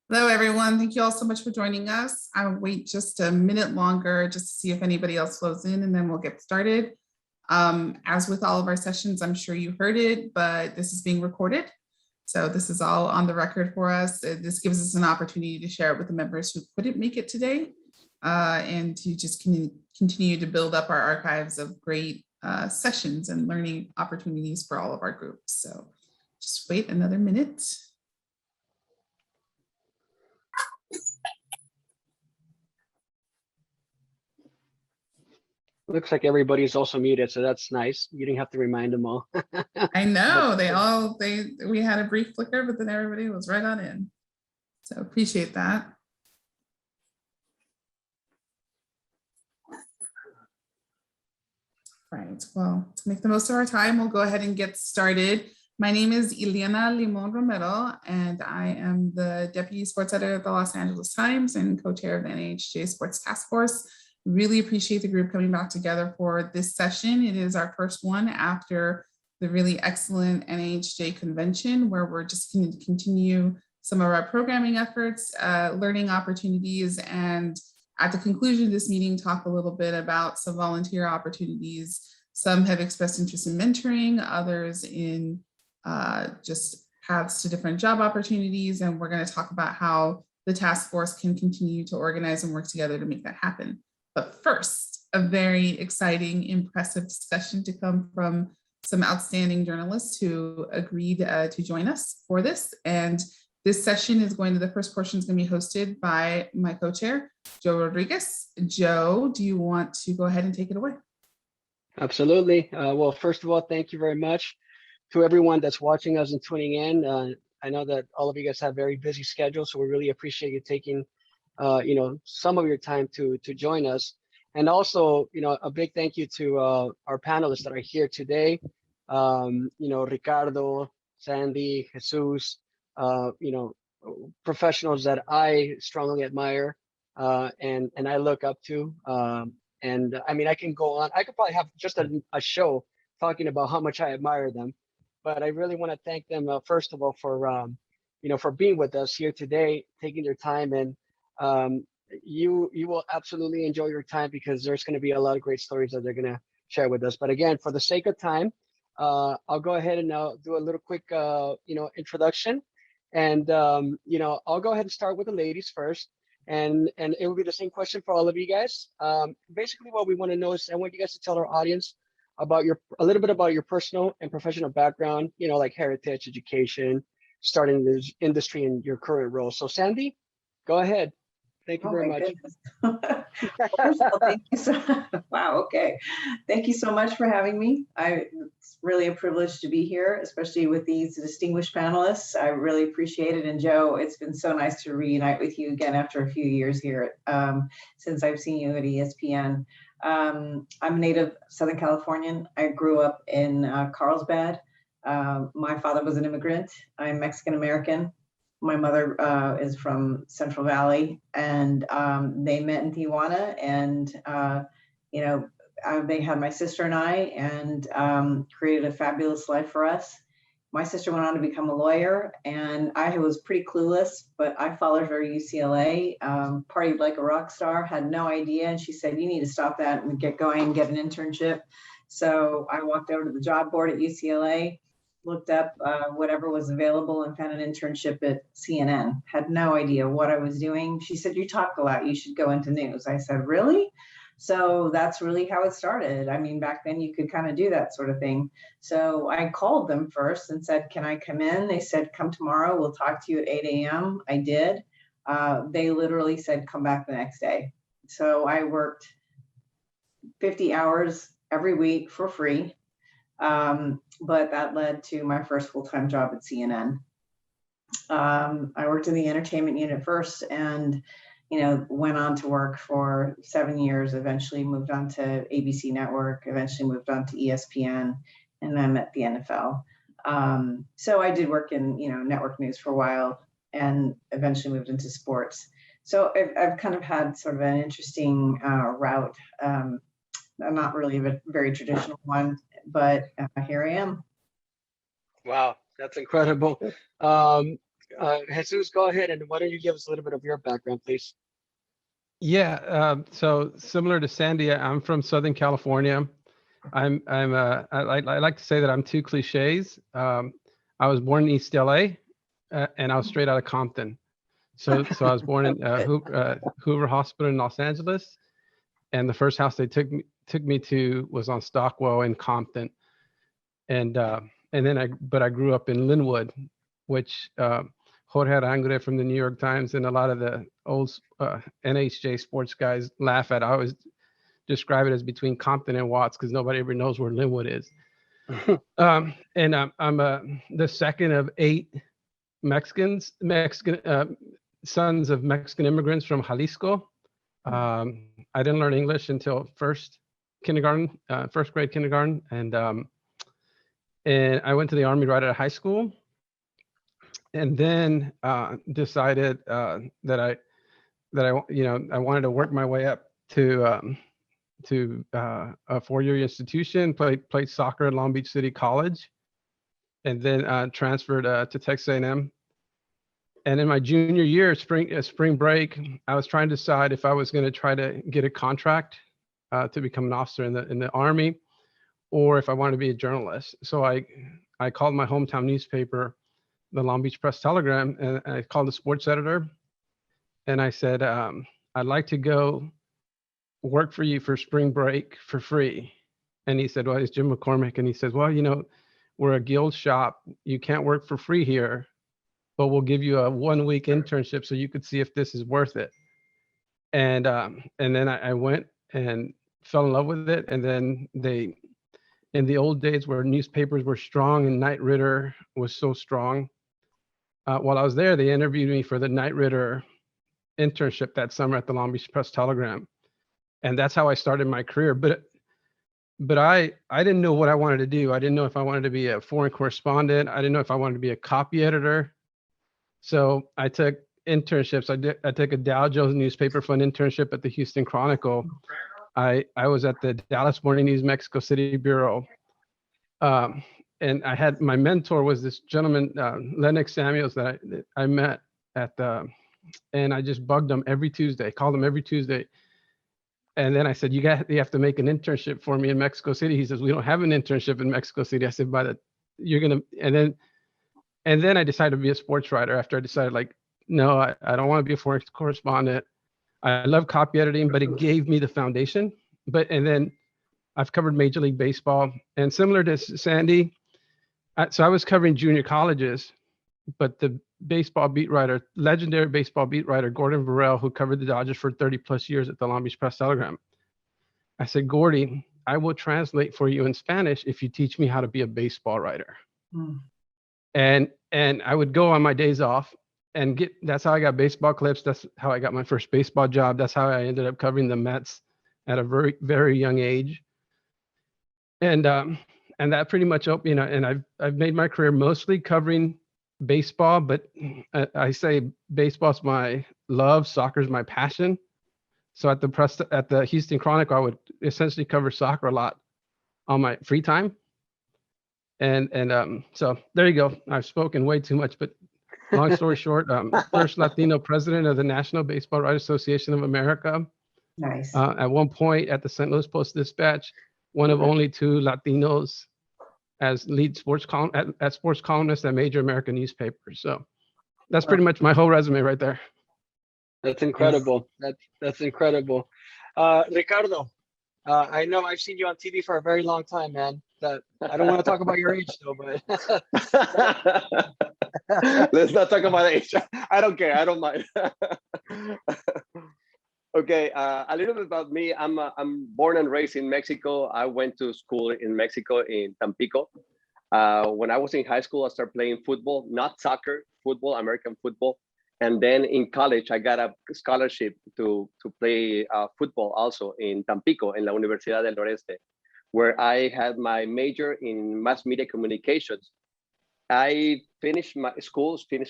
Hello, everyone. Thank you all so much for joining us. I'll wait just a minute longer just to see if anybody else flows in, and then we'll get started. As with all of our sessions, I'm sure you heard it, but this is being recorded. So this is all on the record for us. This gives us an opportunity to share it with the members who couldn't make it today, and to just continue to build up our archives of great sessions and learning opportunities for all of our groups. So just wait another minute. Looks like everybody's also muted, so that's nice. You didn't have to remind them all. I know we had a brief flicker, but then everybody was right on in. So appreciate that. Right, well, to make the most of our time, we'll go ahead and get started. My name is Ileana Limon Romero, and I am the Deputy Sports Editor at the Los Angeles Times and co-chair of the NAHJ Sports Task Force. Really appreciate the group coming back together for this session. It is our first one after the really excellent NAHJ convention, where we're just going to continue some of our programming efforts, learning opportunities, and at the conclusion of this meeting, talk a little bit about some volunteer opportunities. Some have expressed interest in mentoring, others in just paths to different job opportunities. And we're going to talk about how the task force can continue to organize and work together to make that happen. But first, a very exciting, impressive discussion to come from some outstanding journalists who agreed to join us for this. And this session is the first portion is going to be hosted by my co-chair, Joe Rodriguez. Joe, do you want to go ahead and take it away? Absolutely. Well, first of all, thank you very much to everyone that's watching us and tuning in. I know that all of you guys have very busy schedules, so we really appreciate you taking some of your time to join us. And also, a big thank you to our panelists that are here today. Ricardo, Sandy, Jesus, professionals that I strongly admire and I look up to. And I mean, I can go on. I could probably have just a show talking about how much I admire them. But I really want to thank them, first of all, for being with us here today, taking their time. And you will absolutely enjoy your time, because there's going to be a lot of great stories that they're going to share with us. But again, for the sake of time, I'll go ahead and now do a little quick, introduction. And, I'll go ahead and start with the ladies first. And it will be the same question for all of you guys. Basically, what we want to know is I want you guys to tell our audience about a little bit about your personal and professional background, like heritage, education, starting this industry, and your current role. So Sandy, go ahead. Thank you very much. First of all, thank you wow, okay. Thank you so much for having me. It's really a privilege to be here, especially with these distinguished panelists. I really appreciate it. And Joe, it's been so nice to reunite with you again after a few years here, since I've seen you at ESPN. I'm a native Southern Californian. I grew up in Carlsbad. My father was an immigrant. I'm Mexican-American. My mother is from Central Valley, and they met in Tijuana, and they had my sister and I, and created a fabulous life for us. My sister went on to become a lawyer, and I was pretty clueless, but I followed her to UCLA, partied like a rock star, had no idea, and she said, "You need to stop that and get going and get an internship." So I walked over to the job board at UCLA, looked up whatever was available, and found an internship at CNN. Had no idea what I was doing. She said, "You talk a lot, you should go into news." I said, "Really?" So that's really how it started. I mean, back then you could kind of do that sort of thing. So I called them first and said, "Can I come in?" They said, "Come tomorrow, we'll talk to you at 8 a.m. I did. They literally said, "Come back the next day." So I worked 50 hours every week for free. But that led to my first full-time job at CNN. I worked in the entertainment unit first, and went on to work for 7 years, eventually moved on to ABC Network, eventually moved on to ESPN, and then at the NFL. So I did work in network news for a while, and eventually moved into sports. So I've kind of had sort of an interesting route, not really a very traditional one, but here I am. Wow, That's incredible. Jesus, go ahead, and why don't you give us a little bit of your background, please? Yeah, so similar to Sandy, I'm from Southern California. I like to say that I'm two cliches. I was born in East LA, and I was straight out of Compton. So I was born in Hoover Hospital in Los Angeles, and the first house they took me to was on Stockwell in Compton, and then I grew up in Linwood, which Jorge Arangure from the New York Times and a lot of the old NAHJ sports guys laugh at. I always describe it as between Compton and Watts because nobody ever knows where Linwood is. And I'm the second of 8 Mexican sons of Mexican immigrants from Jalisco. I didn't learn English until first grade kindergarten, and I went to the Army right out of high school, and then decided that I wanted to work my way up to a 4-year institution. Played soccer at Long Beach City College, and then transferred to Texas A&M. And in my junior year, spring break, I was trying to decide if I was going to try to get a contract to become an officer in the Army, or if I wanted to be a journalist. So I called my hometown newspaper, the Long Beach Press Telegram, and I called the sports editor, and I said, I'd like to go work for you for spring break for free. And he said, well, it's Jim McCormick. And he says, well, we're a guild shop. You can't work for free here, but we'll give you a 1-week internship so you could see if this is worth it. And then I went and fell in love with it. And then in the old days where newspapers were strong and Knight Ridder was so strong, while I was there, they interviewed me for the Knight Ridder internship that summer at the Long Beach Press Telegram. And that's how I started my career. But I didn't know what I wanted to do. I didn't know if I wanted to be a foreign correspondent. I didn't know if I wanted to be a copy editor. So I took internships. I took a Dow Jones newspaper fund internship at the Houston Chronicle. I was at the Dallas Morning News Mexico City Bureau. And I had, my mentor was this gentleman, Lennox Samuels, that I met at the, and I just bugged him every Tuesday, called him every Tuesday. And then I said, you have to make an internship for me in Mexico City. He says, we don't have an internship in Mexico City. I said, and then I decided to be a sports writer after I decided, like, no, I don't want to be a foreign correspondent. I love copy editing, but it gave me the foundation. And then I've covered Major League Baseball, and similar to Sandy, so I was covering junior colleges, but the baseball beat writer, legendary baseball beat writer, Gordon Burrell, who covered the Dodgers for 30 plus years at the Long Beach Press Telegram. I said, Gordy, I will translate for you in Spanish if you teach me how to be a baseball writer. And I would go on my days off and that's how I got baseball clips. That's how I got my first baseball job. That's how I ended up covering the Mets at a very, very young age. And that pretty much, and I've made my career mostly covering baseball, but I say baseball's my love, soccer's my passion. So at the Houston Chronicle, I would essentially cover soccer a lot on my free time. And so there you go. I've spoken way too much, but long story short, first Latino president of the National Baseball Writers Association of America. Nice. At one point at the St. Louis Post-Dispatch, one of only 2 Latinos as lead sports columnists at major American newspapers. So that's pretty much my whole resume right there. That's incredible. That's incredible. Ricardo, I know I've seen you on TV for a very long time, man. I don't want to talk about your age though, but let's not talk about age. I don't care. I don't mind. Okay, a little bit about me. I'm born and raised in Mexico. I went to school in Mexico in Tampico. When I was in high school, I started playing football, not soccer, football, American football. And then in college, I got a scholarship to play football also in Tampico, in La Universidad del Noreste, where I had my major in mass media communications. I finished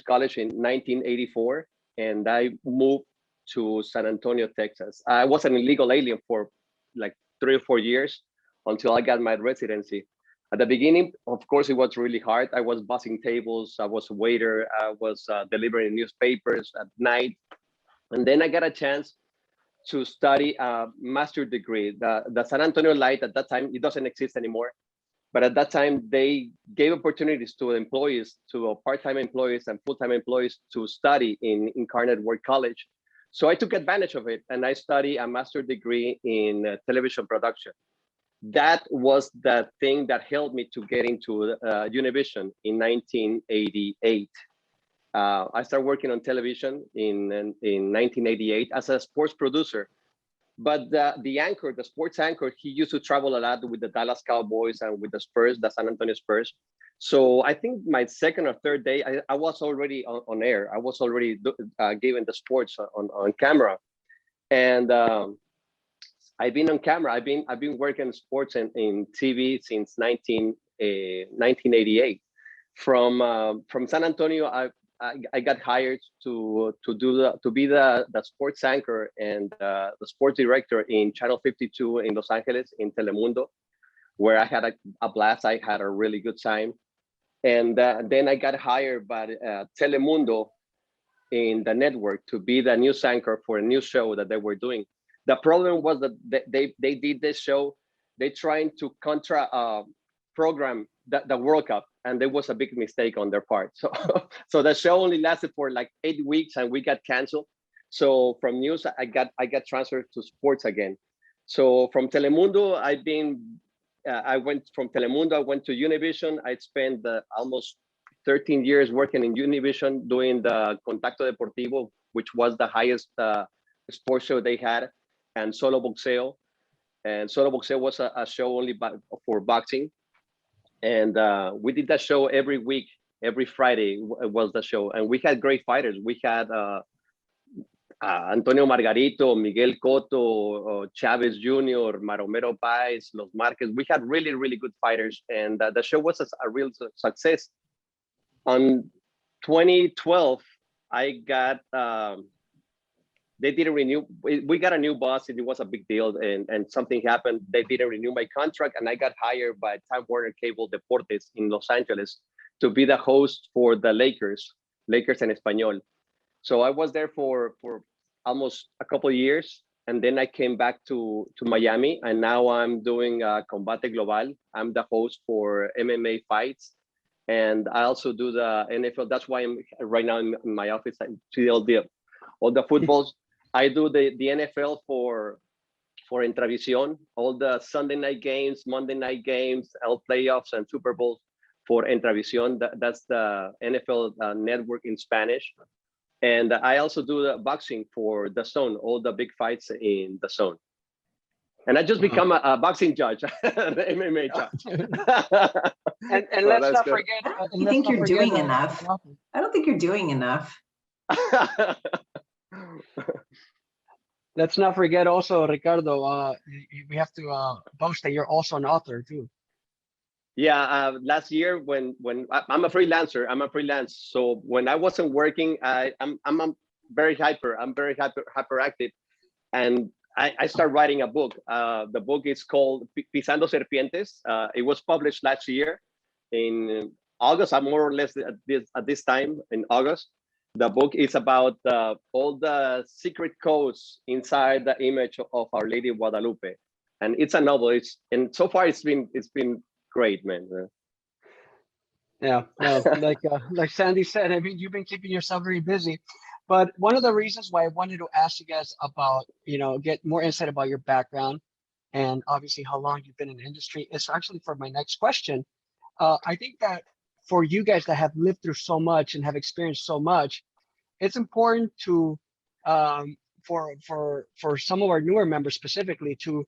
college in 1984, and I moved to San Antonio, Texas. I was an illegal alien for like 3 or 4 years until I got my residency. At the beginning, of course, it was really hard. I was bussing tables, I was a waiter, I was delivering newspapers at night. And then I got a chance to study a master's degree. The San Antonio Light at that time, it doesn't exist anymore. But at that time, they gave opportunities to employees, to part-time employees and full-time employees to study in Incarnate Word College. So I took advantage of it and I studied a master's degree in television production. That was the thing that helped me to get into Univision in 1988. I started working on television in 1988 as a sports producer. But the anchor, the sports anchor, he used to travel a lot with the Dallas Cowboys and with the Spurs, the San Antonio Spurs. So I think my second or third day, I was already on air. I was already given the sports on camera. And I've been on camera. I've been working in sports in TV since 1988. From San Antonio, I got hired to be the sports anchor and the sports director in Channel 52 in Los Angeles in Telemundo, where I had a blast. I had a really good time. And then I got hired by Telemundo in the network to be the news anchor for a new show that they were doing. The problem was that they did this show, they trying to program the World Cup, and there was a big mistake on their part. So the show only lasted for like 8 weeks and we got canceled. So from news, I got transferred to sports again. So from Telemundo, I went from Telemundo, I went to Univision. I spent almost 13 years working in Univision doing the Contacto Deportivo, which was the highest sports show they had, and Solo Boxeo. And Solo Boxeo was a show only for boxing. And we did that show every week, every Friday was the show. And we had great fighters. We had Antonio Margarito, Miguel Cotto, Chavez Jr., Maromero Páez, Los Marquez. We had really, really good fighters. And the show was a real success. On 2012, I got, they didn't renew. We got a new boss and it was a big deal and something happened. They didn't renew my contract and I got hired by Time Warner Cable Deportes in Los Angeles to be the host for the Lakers en Español. So I was there for almost a couple of years. And then I came back to Miami and now I'm doing Combate Global. I'm the host for MMA fights. And I also do the NFL. That's why I'm right now in my office. I see all the footballs. I do the NFL for Entravision, all the Sunday night games, Monday night games, L playoffs and Super Bowls for Entravision. That's the NFL network in Spanish. And I also do the boxing for the Zone, all the big fights in the Zone. And I just become a boxing judge, an MMA judge. and let's not forget. I don't think you're doing enough. I don't think you're doing enough. Let's not forget also, Ricardo, we have to boast that you're also an author too. Yeah, last year when I'm a freelancer, So when I wasn't working, I'm very hyperactive, and I started writing a book. The book is called Pisando Serpientes. It was published last year in August. I'm more or less at this time in August. The book is about all the secret codes inside the image of Our Lady of Guadalupe, and it's a novel. And so far it's been great, man. Yeah, like Sandy said, I mean, you've been keeping yourself very busy. But one of the reasons why I wanted to ask you guys about, get more insight about your background and obviously how long you've been in the industry is actually for my next question. I think that for you guys that have lived through so much and have experienced so much, it's important to, for some of our newer members specifically, to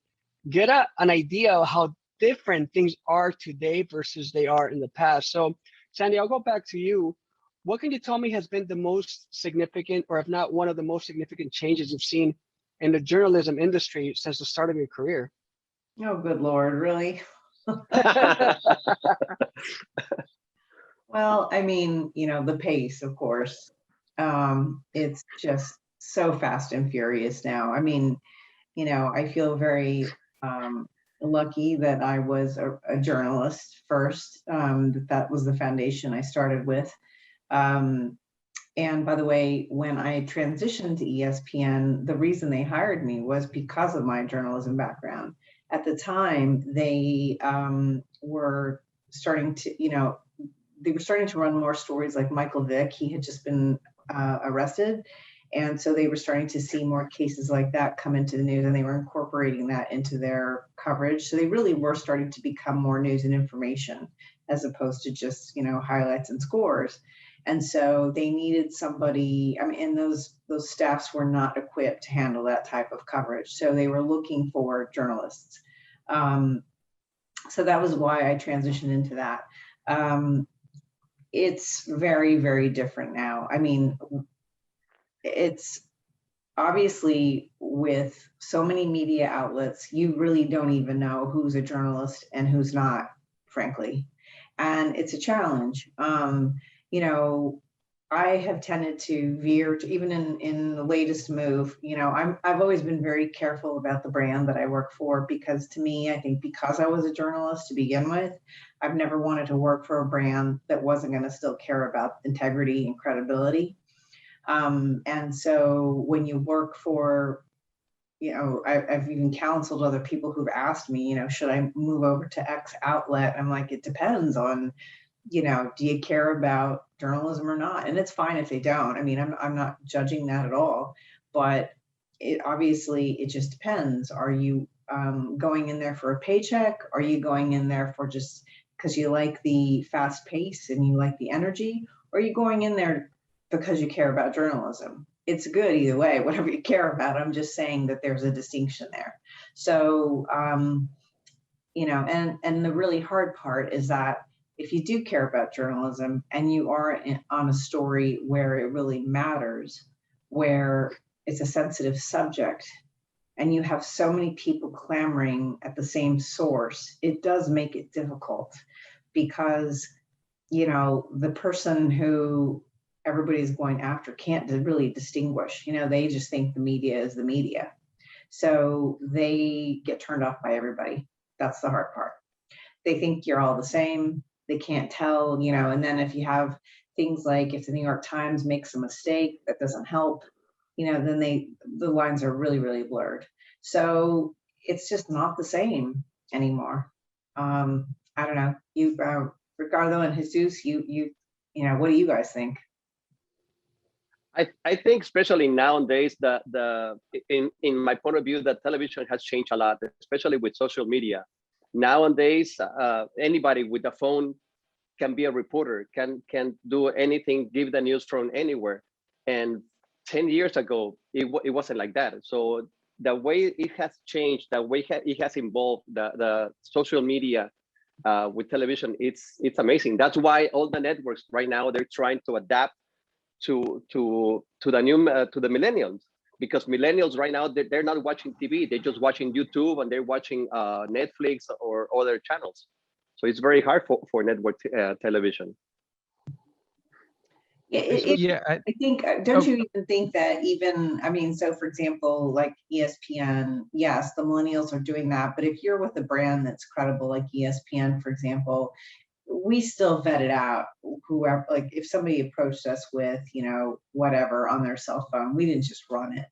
get an idea of how different things are today versus they are in the past. So, Sandy, I'll go back to you. What can you tell me has been the most significant, or if not one of the most significant changes you've seen in the journalism industry since the start of your career? Oh, good Lord, really? Well, I mean, the pace, of course. It's just so fast and furious now. I mean, I feel very lucky that I was a journalist first. That was the foundation I started with. And by the way, when I transitioned to ESPN, the reason they hired me was because of my journalism background. At the time, they were starting to, they were starting to run more stories like Michael Vick. He had just been arrested. And so they were starting to see more cases like that come into the news, and they were incorporating that into their coverage. So they really were starting to become more news and information as opposed to just, highlights and scores. And so they needed somebody, and those staffs were not equipped to handle that type of coverage. So they were looking for journalists. So that was why I transitioned into that. It's very, very different now. It's obviously with so many media outlets, you really don't even know who's a journalist and who's not, frankly. And it's a challenge. I have tended to veer to, even in the latest move, I've always been very careful about the brand that I work for, because to me, I think because I was a journalist to begin with, I've never wanted to work for a brand that wasn't going to still care about integrity and credibility. And so when you work for, I've even counseled other people who've asked me, should I move over to X outlet? I'm like, it depends on, do you care about journalism or not? And it's fine if they don't. I'm not judging that at all, but it just depends. Are you going in there for a paycheck? Are you going in there for just because you like the fast pace and you like the energy? Or are you going in there because you care about journalism? It's good either way, whatever you care about. I'm just saying that there's a distinction there. So, and the really hard part is that if you do care about journalism and you are on a story where it really matters, where it's a sensitive subject, and you have so many people clamoring at the same source, it does make it difficult, because, the person who everybody's going after can't really distinguish. They just think the media is the media. So they get turned off by everybody. That's the hard part. They think you're all the same. They can't tell, and then if you have things like if the New York Times makes a mistake, that doesn't help, then the lines are really, really blurred. So it's just not the same anymore. I don't know. You, Ricardo and Jesus, what do you guys think? I think especially nowadays in my point of view, that television has changed a lot, especially with social media. Nowadays, anybody with a phone can be a reporter, can do anything, give the news from anywhere. And 10 years ago, it wasn't like that. So the way it has changed, the way it has evolved, the social media with television, it's amazing. That's why all the networks right now, they're trying to adapt to the new to the millennials, because millennials right now, they're not watching TV, they're just watching YouTube, and they're watching Netflix or other channels. So it's very hard for network television. I think, don't you even think that so for example, like ESPN, yes, the millennials are doing that, but if you're with a brand that's credible, like ESPN, for example, we still vet it out. Whoever, like if somebody approached us with, whatever on their cell phone, we didn't just run it,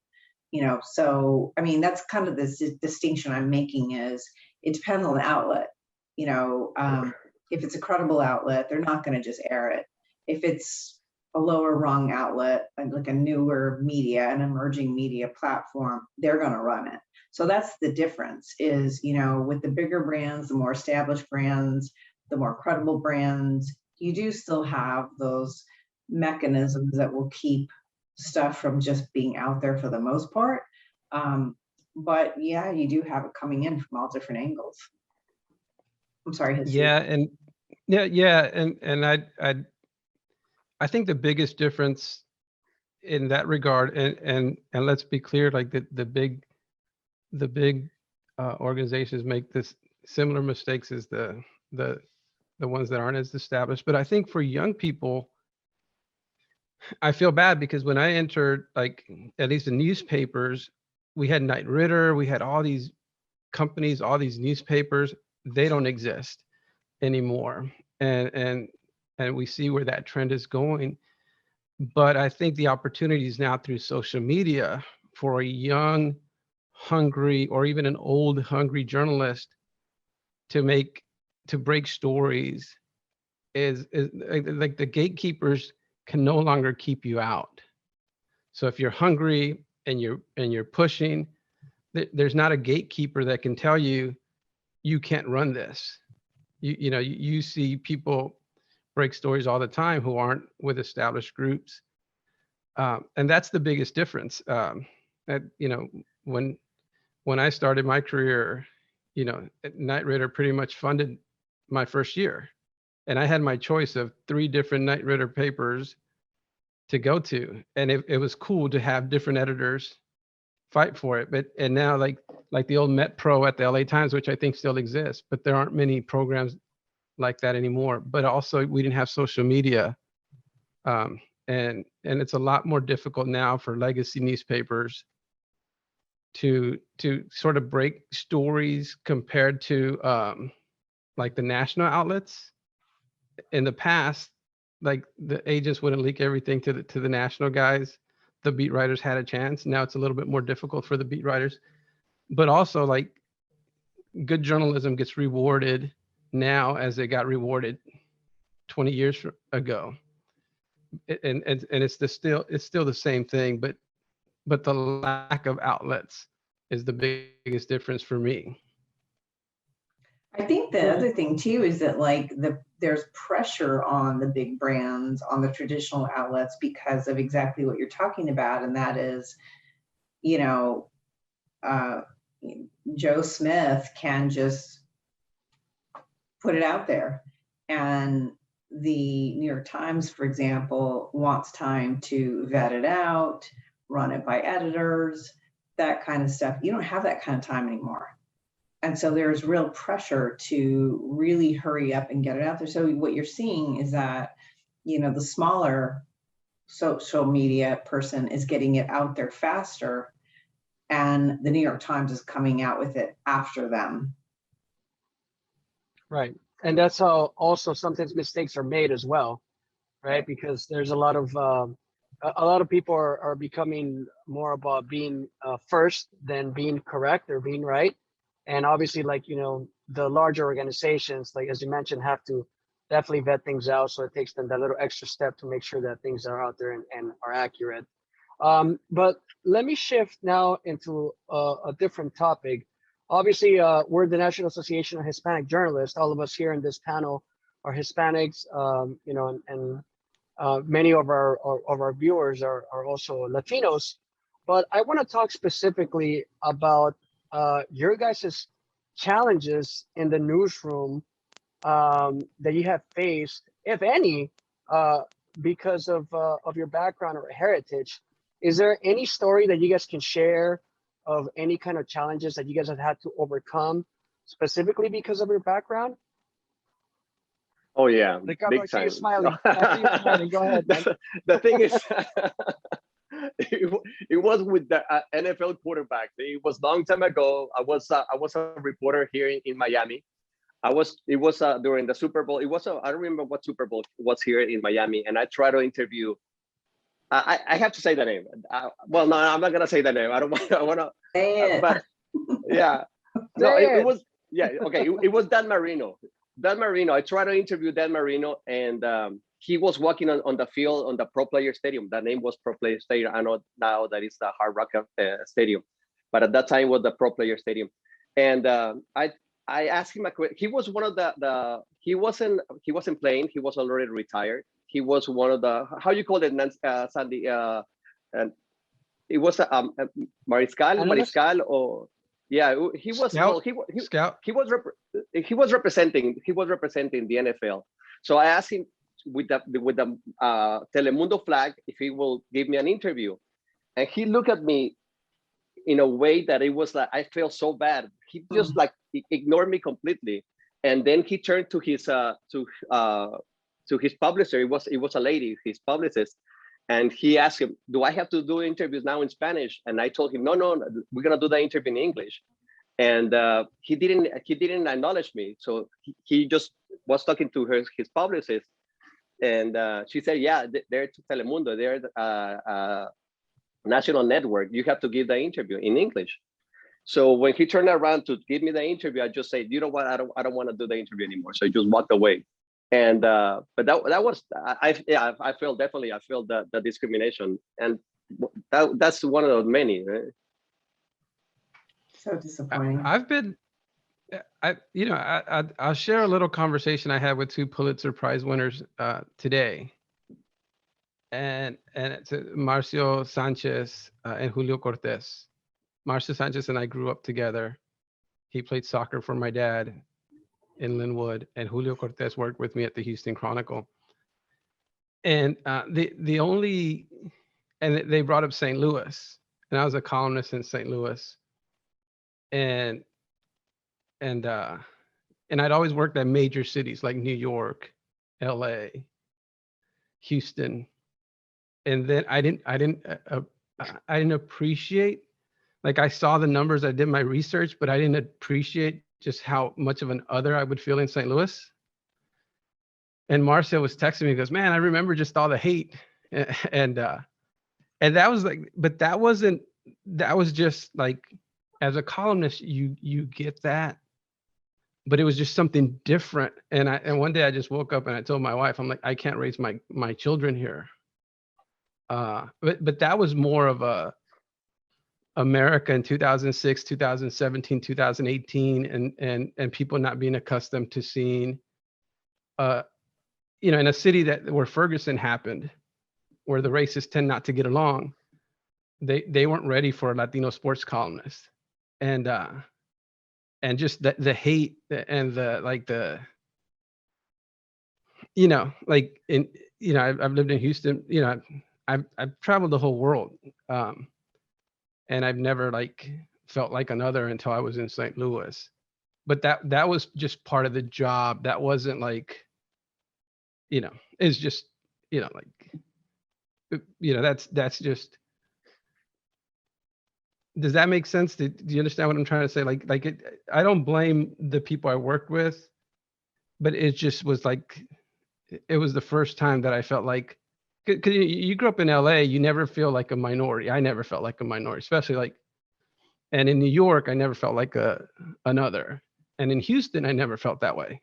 so, that's kind of this distinction I'm making, is it depends on the outlet. If it's a credible outlet, they're not going to just air it. If it's a lower rung outlet, like a newer media, an emerging media platform, they're going to run it. So that's the difference, is, with the bigger brands, the more established brands, the more credible brands, you do still have those mechanisms that will keep stuff from just being out there for the most part. But yeah, you do have it coming in from all different angles. I'm sorry. And I think the biggest difference in that regard, and let's be clear, like the big organizations make this similar mistakes as the ones that aren't as established. But I think for young people, I feel bad, because when I entered, like at least the newspapers, we had Knight Ridder, we had all these companies, all these newspapers, they don't exist anymore. And we see where that trend is going. But I think the opportunities now through social media for a young, hungry, or even an old, hungry journalist to break stories is like the gatekeepers can no longer keep you out. So if you're hungry and you're pushing, there's not a gatekeeper that can tell you you can't run this. You see people break stories all the time who aren't with established groups, and that's the biggest difference. When I started my career, Night Raider pretty much funded my first year, and I had my choice of 3 different Night Raider papers to go to, and it was cool to have different editors fight for it. And now like the old Met Pro at the LA Times, which I think still exists, but there aren't many programs like that anymore. But also we didn't have social media, and it's a lot more difficult now for legacy newspapers to sort of break stories compared to like the national outlets. In the past, like the agents wouldn't leak everything to the national guys. The beat writers had a chance. Now it's a little bit more difficult for the beat writers, but also like good journalism gets rewarded now as it got rewarded 20 years ago. And it's still the same thing, but the lack of outlets is the biggest difference for me. I think the other thing too is that there's pressure on the big brands, on the traditional outlets, because of exactly what you're talking about, and that is, Joe Smith can just put it out there, and the New York Times, for example, wants time to vet it out, run it by editors, that kind of stuff. You don't have that kind of time anymore. And so there's real pressure to really hurry up and get it out there. So what you're seeing is that, the smaller social media person is getting it out there faster, and the New York Times is coming out with it after them. Right. And that's how also sometimes mistakes are made as well, right? Because there's a lot of people are becoming more about being first than being correct or being right. And obviously, the larger organizations, like as you mentioned, have to definitely vet things out. So it takes them that little extra step to make sure that things are out there and are accurate. But let me shift now into a different topic. Obviously, we're the National Association of Hispanic Journalists. All of us here in this panel are Hispanics, and many of our viewers are also Latinos. But I want to talk specifically about your guys' challenges in the newsroom that you have faced, if any, because of your background or heritage. Is there any story that you guys can share of any kind of challenges that you guys have had to overcome specifically because of your background? Oh yeah, Ricardo, big I see time. you smiling. I see you smiling. Go ahead, man. The thing is, it was with the NFL quarterback. It was a long time ago. I was a reporter here in Miami. It was during the Super Bowl. I don't remember what Super Bowl was here in Miami, and I tried to interview. I have to say the name. Well, no, I'm not gonna say the name. I want to. But yeah, no, it was okay. It was Dan Marino. Dan Marino. I tried to interview Dan Marino, and he was walking on the field on the Pro Player Stadium. The name was Pro Player Stadium. I know now that it's the Hard Rock Stadium, but at that time it was the Pro Player Stadium. And I asked him a question. He was one of he wasn't playing. He was already retired. He was one of the, how you call it, Sandy? And it was Mariscal, or yeah. He was Scout? Scout. He was representing the NFL. So I asked him with the Telemundo flag if he will give me an interview, and he looked at me in a way that it was like I felt so bad. He just ignored me completely, and then he turned to his publisher. It was a lady, his publicist, and he asked him, "Do I have to do interviews now in Spanish?" And I told him, "No, we're gonna do the interview in English." and he didn't acknowledge me. So he just was talking to his publicist, and she said, "Yeah, they're to Telemundo. They're national network. You have to give the interview in English." So when he turned around to give me the interview, I just said, "You know what? I don't want to do the interview anymore." So I just walked away. And but that was I felt the discrimination, and that's one of the many. Right? So disappointing. I've been, I'll share a little conversation I had with 2 Pulitzer Prize winners today, and it's Marcio Sanchez and Julio Cortez. Marcio Sanchez and I grew up together. He played soccer for my dad in Linwood, and Julio Cortez worked with me at the Houston Chronicle. And they brought up St. Louis, and I was a columnist in St. Louis, and I'd always worked at major cities like New York, LA, Houston, and then I didn't appreciate, like, I saw the numbers, I did my research, but I didn't appreciate just how much of an other I would feel in St. Louis. And Marcia was texting me, he goes, "Man, I remember just all the hate." And that was like, but that was just like, as a columnist, you get that, but it was just something different. And one day I just woke up and I told my wife, I'm like, I can't raise my children here. But that was more of a America in 2006, 2017, 2018, and people not being accustomed to seeing, in a city where Ferguson happened, where the races tend not to get along, they weren't ready for a Latino sports columnist, and just the hate and I've lived in Houston, I've traveled the whole world. And I've never felt like another until I was in St. Louis. But that was just part of the job. That wasn't it's just, that's just, does that make sense? Do you understand what I'm trying to say? I don't blame the people I worked with, but it just was it was the first time that I felt like, because you grew up in LA, you never feel like a minority. I never felt like a minority, especially and in New York, I never felt like another. And in Houston, I never felt that way.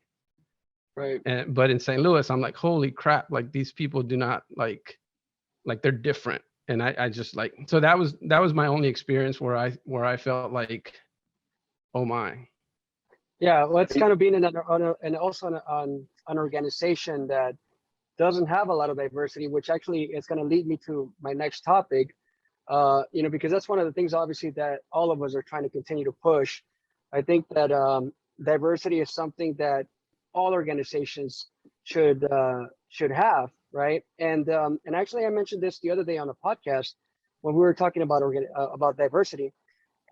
Right. But in St. Louis, I'm like, holy crap, these people do not they're different. And I just so that was my only experience where I felt like, oh my. Yeah, well, it's kind of being and also on an organization that doesn't have a lot of diversity, which actually is going to lead me to my next topic, because that's one of the things, obviously, that all of us are trying to continue to push. I think that diversity is something that all organizations should have, right? And actually, I mentioned this the other day on a podcast when we were talking about diversity.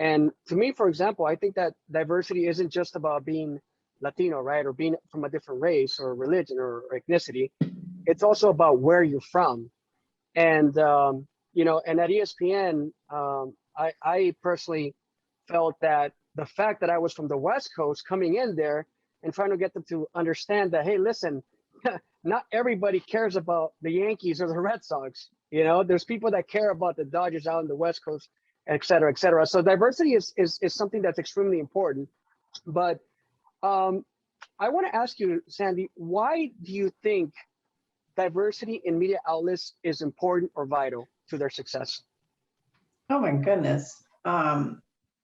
And to me, for example, I think that diversity isn't just about being Latino, right, or being from a different race or religion or ethnicity. It's also about where you're from. And, and at ESPN, I personally felt that the fact that I was from the West Coast coming in there and trying to get them to understand that, hey, listen, not everybody cares about the Yankees or the Red Sox. There's people that care about the Dodgers out on the West Coast, et cetera, et cetera. So diversity is something that's extremely important. But I want to ask you, Sandy, why do you think diversity in media outlets is important or vital to their success? Oh my goodness.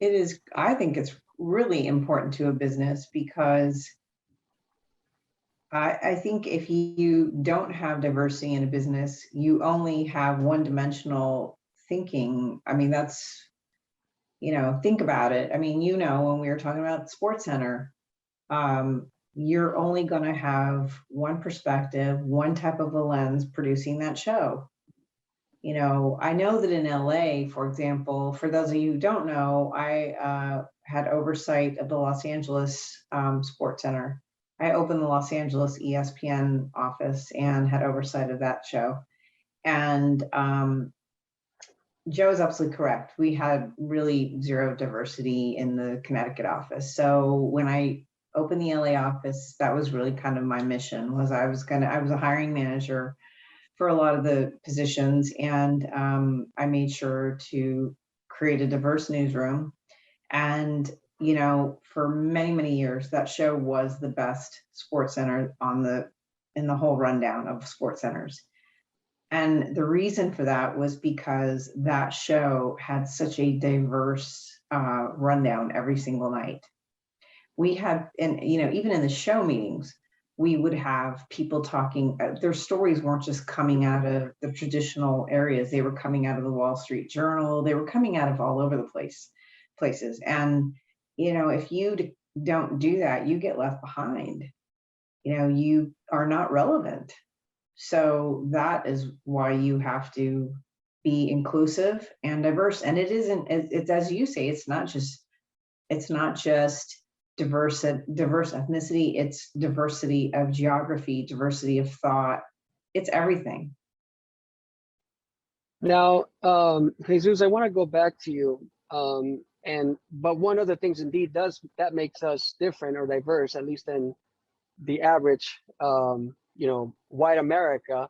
It is, I think it's really important to a business because I think if you don't have diversity in a business, you only have one-dimensional thinking. I mean, that's, think about it. I mean, when we were talking about SportsCenter, you're only going to have one perspective, one type of a lens producing that show. I know that in LA, for example, for those of you who don't know, I had oversight of the Los Angeles SportsCenter. I opened the Los Angeles ESPN office and had oversight of that show. And Joe is absolutely correct. We had really zero diversity in the Connecticut office. So when I opened the LA office, that was really kind of my mission. Was I was a hiring manager for a lot of the positions, and I made sure to create a diverse newsroom. And for many, many years, that show was the best sports center in the whole rundown of sports centers. And the reason for that was because that show had such a diverse rundown every single night. We had, and even in the show meetings, we would have people talking. Their stories weren't just coming out of the traditional areas; they were coming out of the Wall Street Journal. They were coming out of all over the places. And if you don't do that, you get left behind. You are not relevant. So that is why you have to be inclusive and diverse. And it isn't, it's as you say, it's not just diverse ethnicity, it's diversity of geography, diversity of thought. It's everything. Now, Jesus, I want to go back to you. But one of the things indeed that makes us different or diverse, at least than the average, white America.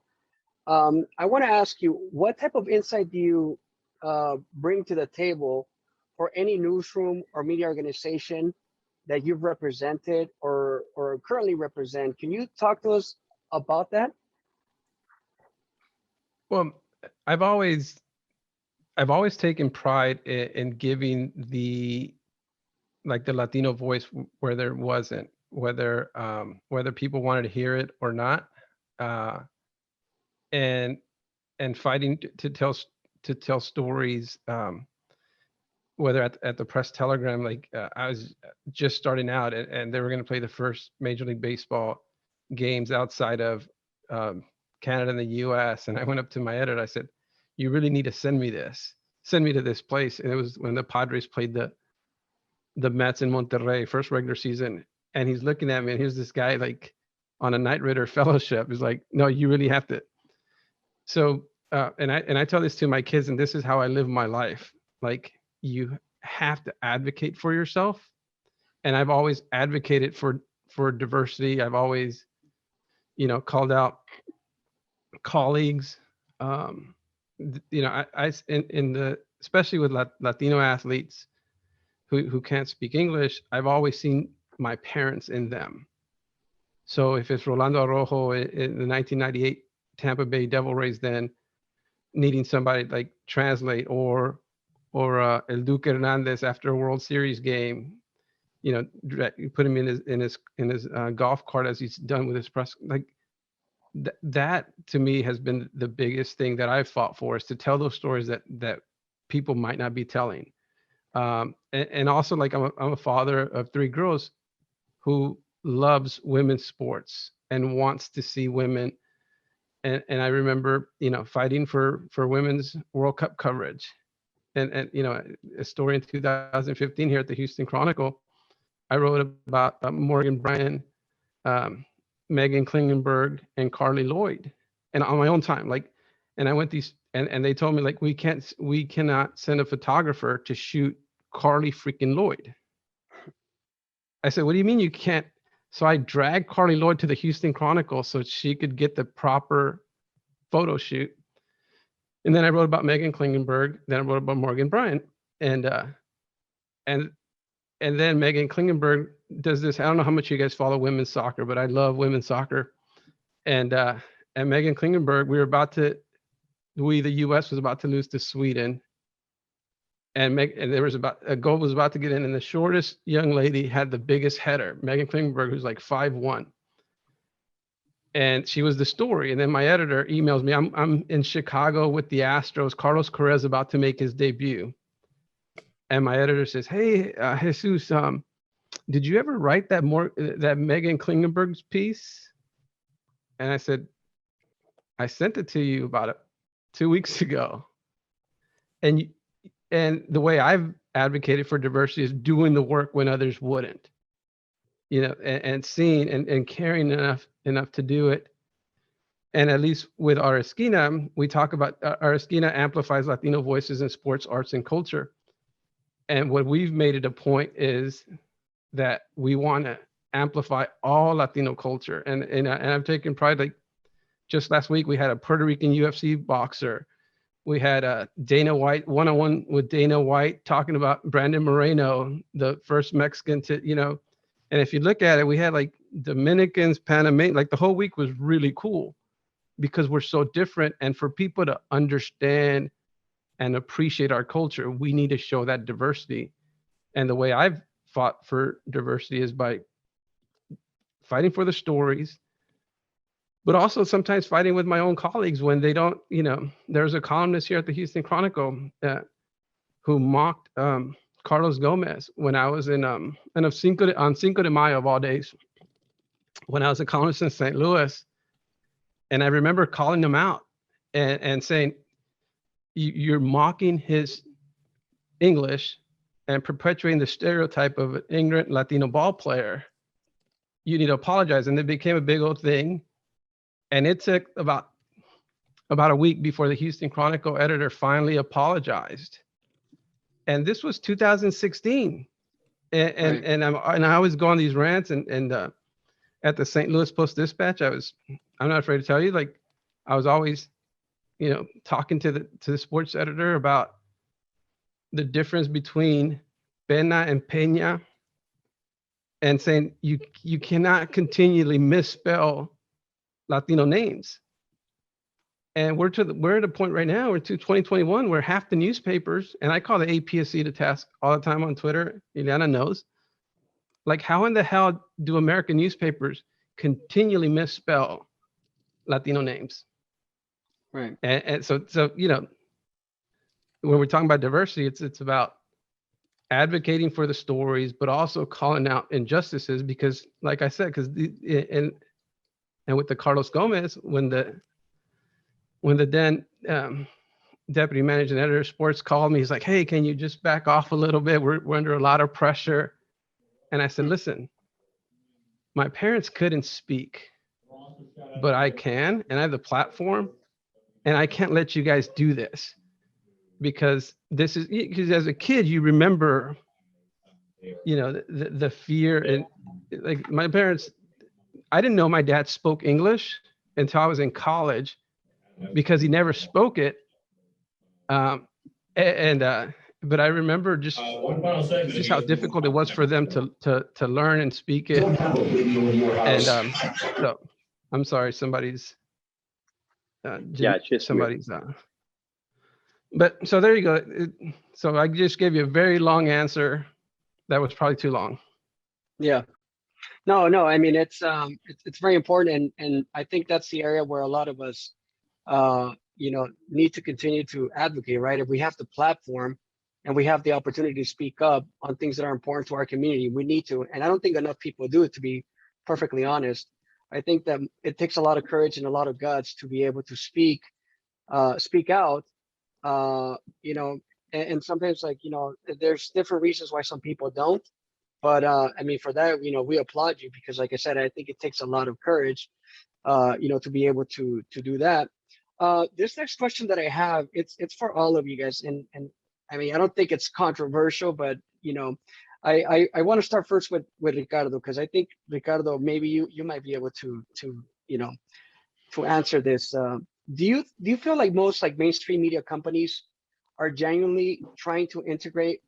I want to ask you, what type of insight do you bring to the table for any newsroom or media organization that you've represented or currently represent? Can you talk to us about that? Well, I've always taken pride in giving the Latino voice where there wasn't, whether people wanted to hear it or not, and fighting to tell stories, whether at the Press Telegram, I was just starting out and they were going to play the first Major League Baseball games outside of Canada and the US, and I went up to my editor. I said, "You really need to send me to this place." And it was when the Padres played the Mets in Monterrey, first regular season. And he's looking at me, and here's this guy on a Knight Ridder fellowship. He's like, "No, you really have to." So, and I tell this to my kids, and this is how I live my life. You have to advocate for yourself. And I've always advocated for diversity. I've always, called out colleagues. Especially with Latino athletes who can't speak English, I've always seen my parents in them. So if it's Rolando Araujo in the 1998 Tampa Bay Devil Rays, then needing somebody translate, or El Duque Hernandez after a World Series game, put him in his golf cart as he's done with his press. That to me has been the biggest thing that I've fought for, is to tell those stories that people might not be telling. And also, I'm a father of 3 girls who loves women's sports and wants to see women. And I remember, fighting for women's World Cup coverage. And a story in 2015 here at the Houston Chronicle, I wrote about Morgan Bryan, Megan Klingenberg, and Carly Lloyd, and on my own time, and I went and they told me we cannot send a photographer to shoot Carly freaking Lloyd. I said, "What do you mean you can't?" So I dragged Carly Lloyd to the Houston Chronicle so she could get the proper photo shoot. And then I wrote about Megan Klingenberg. Then I wrote about Morgan Bryan, and then Megan Klingenberg does this. I don't know how much you guys follow women's soccer, but I love women's soccer. And Megan Klingenberg, the U.S. was about to lose to Sweden, and there was a goal was about to get in, and the shortest young lady had the biggest header. Megan Klingenberg, who's 5'1", and she was the story. And then my editor emails me. I'm in Chicago with the Astros. Carlos Correa is about to make his debut. And my editor says, "Hey, Jesus, did you ever write that Megan Klingenberg's piece?" And I said, "I sent it to you about 2 weeks ago." And the way I've advocated for diversity is doing the work when others wouldn't, and seeing and caring enough to do it. And at least with our Esquina, we talk about our Esquina amplifies Latino voices in sports, arts, and culture. And what we've made it a point is that we want to amplify all Latino culture. And I've taken pride, like just last week, we had a Puerto Rican UFC boxer. We had a Dana White, one-on-one with Dana White talking about Brandon Moreno, the first Mexican to, you know, and if you look at it, we had like Dominicans, Panamanians, like the whole week was really cool because we're so different. And for people to understand and appreciate our culture, we need to show that diversity. And the way I've fought for diversity is by fighting for the stories, but also sometimes fighting with my own colleagues when they don't, you know, there's a columnist here at the Houston Chronicle who mocked Carlos Gomez when I was in, on Cinco de Mayo of all days, when I was a columnist in St. Louis. And I remember calling him out and saying, you're mocking his English and perpetuating the stereotype of an ignorant Latino ball player. You need to apologize. And it became a big old thing. And it took about a week before the Houston Chronicle editor finally apologized. And this was 2016. And I always go on these rants and at the St. Louis Post-Dispatch, I'm not afraid to tell you, like I was always, you know, talking to the sports editor about the difference between pena and peña, and saying you cannot continually misspell Latino names. And we're at a point right now, we're to 2021, where half the newspapers, and I call the APSC to task all the time on Twitter, Ileana knows, like how in the hell do American newspapers continually misspell Latino names? Right. And so you know, when we're talking about diversity, it's about advocating for the stories, but also calling out injustices, because like I said, because and with the Carlos Gomez, when the then deputy managing editor of sports called me, he's like, hey, can you just back off a little bit? We're under a lot of pressure. And I said, listen, my parents couldn't speak, but I can, and I have the platform, and I can't let you guys do this, because as a kid, you remember, you know, the fear. And like my parents, I didn't know my dad spoke English until I was in college, because he never spoke it. But I remember just how difficult it was for them to learn and speak it. And so I'm sorry, somebody's somebody's but so there you go. So I just gave you a very long answer that was probably too long. Yeah. No, I mean, it's very important. And I think that's the area where a lot of us, you know, need to continue to advocate, right? If we have the platform and we have the opportunity to speak up on things that are important to our community, we need to. And I don't think enough people do it, to be perfectly honest. I think that it takes a lot of courage and a lot of guts to be able to speak out, you know, and sometimes, like, you know, there's different reasons why some people don't. But I mean, for that, you know, we applaud you, because like I said, I think it takes a lot of courage, you know, to be able to do that. This next question that I have, it's for all of you guys. And I mean, I don't think it's controversial, but, you know, I want to start first with Ricardo, because I think, Ricardo, maybe you might be able to you know, to answer this. Do you feel like most like mainstream media companies are genuinely trying to integrate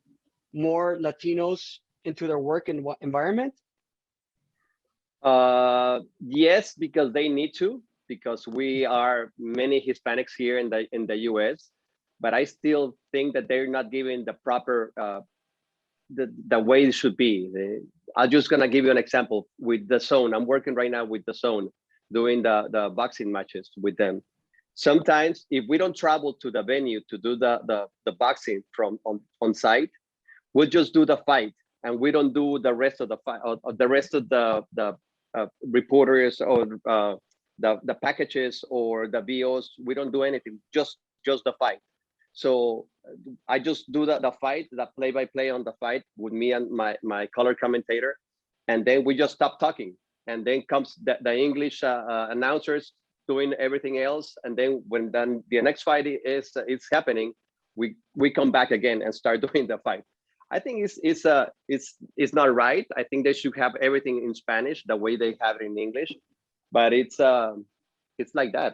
more Latinos into their work environment? Yes, because they need to, because we are many Hispanics here in the US, but I still think that they're not giving the proper the way it should be. I'm just gonna give you an example with the Zone. I'm working right now with the Zone, doing the boxing matches with them. Sometimes if we don't travel to the venue to do the boxing from on site, we'll just do the fight, and we don't do the rest of the fight, or the rest of the reporters, or the packages, or the VOs. We don't do anything, just the fight. So I just do the fight, the play-by-play on the fight with me and my color commentator, and then we just stop talking. And then comes the English announcers doing everything else, and then when then the next fight is happening, we come back again and start doing the fight. I think it's not right. I think they should have everything in Spanish the way they have it in English, but it's like that.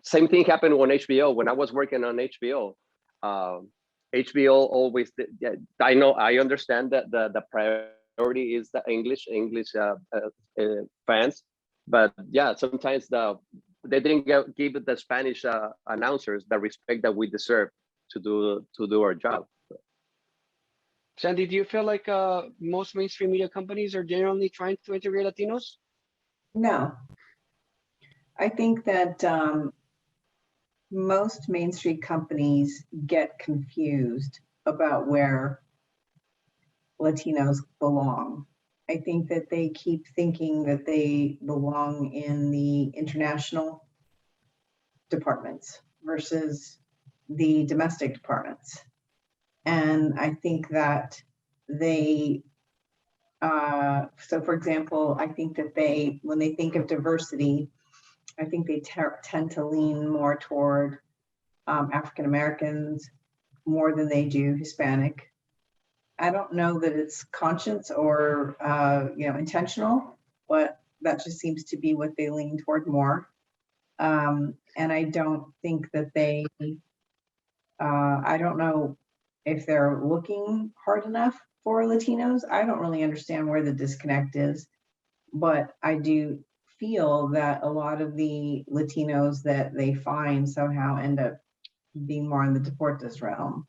Same thing happened on HBO when I was working on HBO. HBO always. I understand that the priority is the English fans, but yeah, sometimes they didn't give the Spanish announcers the respect that we deserve to do our job. Sandy, do you feel like most mainstream media companies are generally trying to integrate Latinos? No. I think that most mainstream companies get confused about where Latinos belong. I think that they keep thinking that they belong in the international departments versus the domestic departments. And I think that they, so for example, I think that when they think of diversity, I think they tend to lean more toward African Americans more than they do Hispanic. I don't know that it's conscious or intentional, but that just seems to be what they lean toward more. And I don't think that I don't know if they're looking hard enough for Latinos. I don't really understand where the disconnect is, but I do feel that a lot of the Latinos that they find somehow end up being more in the deportes realm.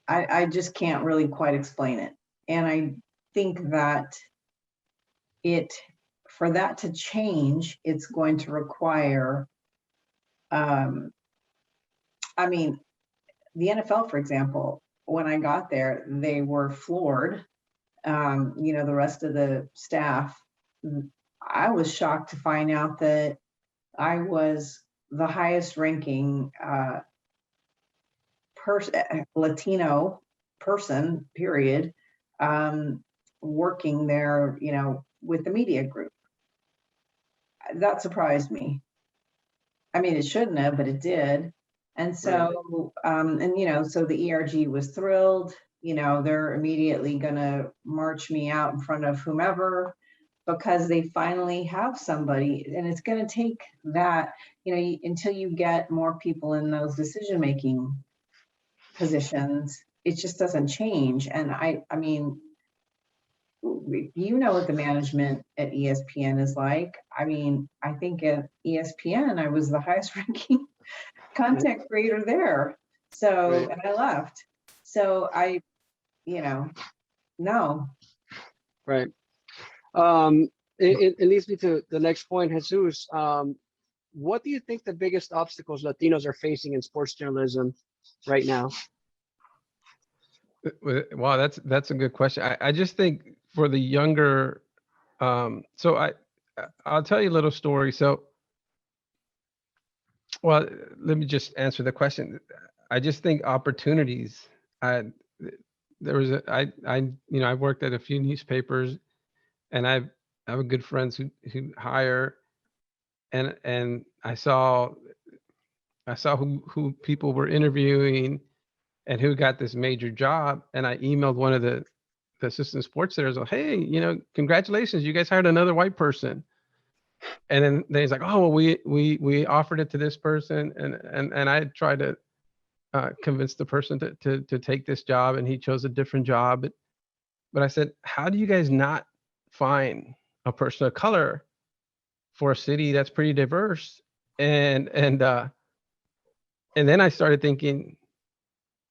I just can't really quite explain it. And I think that for that to change, it's going to require, I mean, the NFL, for example, when I got there, they were floored. The rest of the staff, I was shocked to find out that I was the highest ranking Latino person, period, working there, with the media group. That surprised me. I mean, it shouldn't have, but it did. And so, so the ERG was thrilled. They're immediately going to march me out in front of whomever, because they finally have somebody. And it's going to take that, until you get more people in those decision-making positions, it just doesn't change. And I mean, what the management at ESPN is like. I mean, I think at ESPN, I was the highest ranking content creator there. So, and I left. So no. Right. It leads me to the next point, Jesus. What do you think the biggest obstacles Latinos are facing in sports journalism right now? Wow, that's a good question. I just think for the younger, so I'll tell you a little story. So, well, let me just answer the question. I just think opportunities. I worked at a few newspapers, and I have good friends who hire, and I saw who people were interviewing and who got this major job, and I emailed one of the assistant sports editors, hey, congratulations, you guys hired another white person. And then he's like, oh, well, we offered it to this person, and I tried to convince the person to take this job, and he chose a different job. But I said, how do you guys not find a person of color for a city that's pretty diverse? And then I started thinking,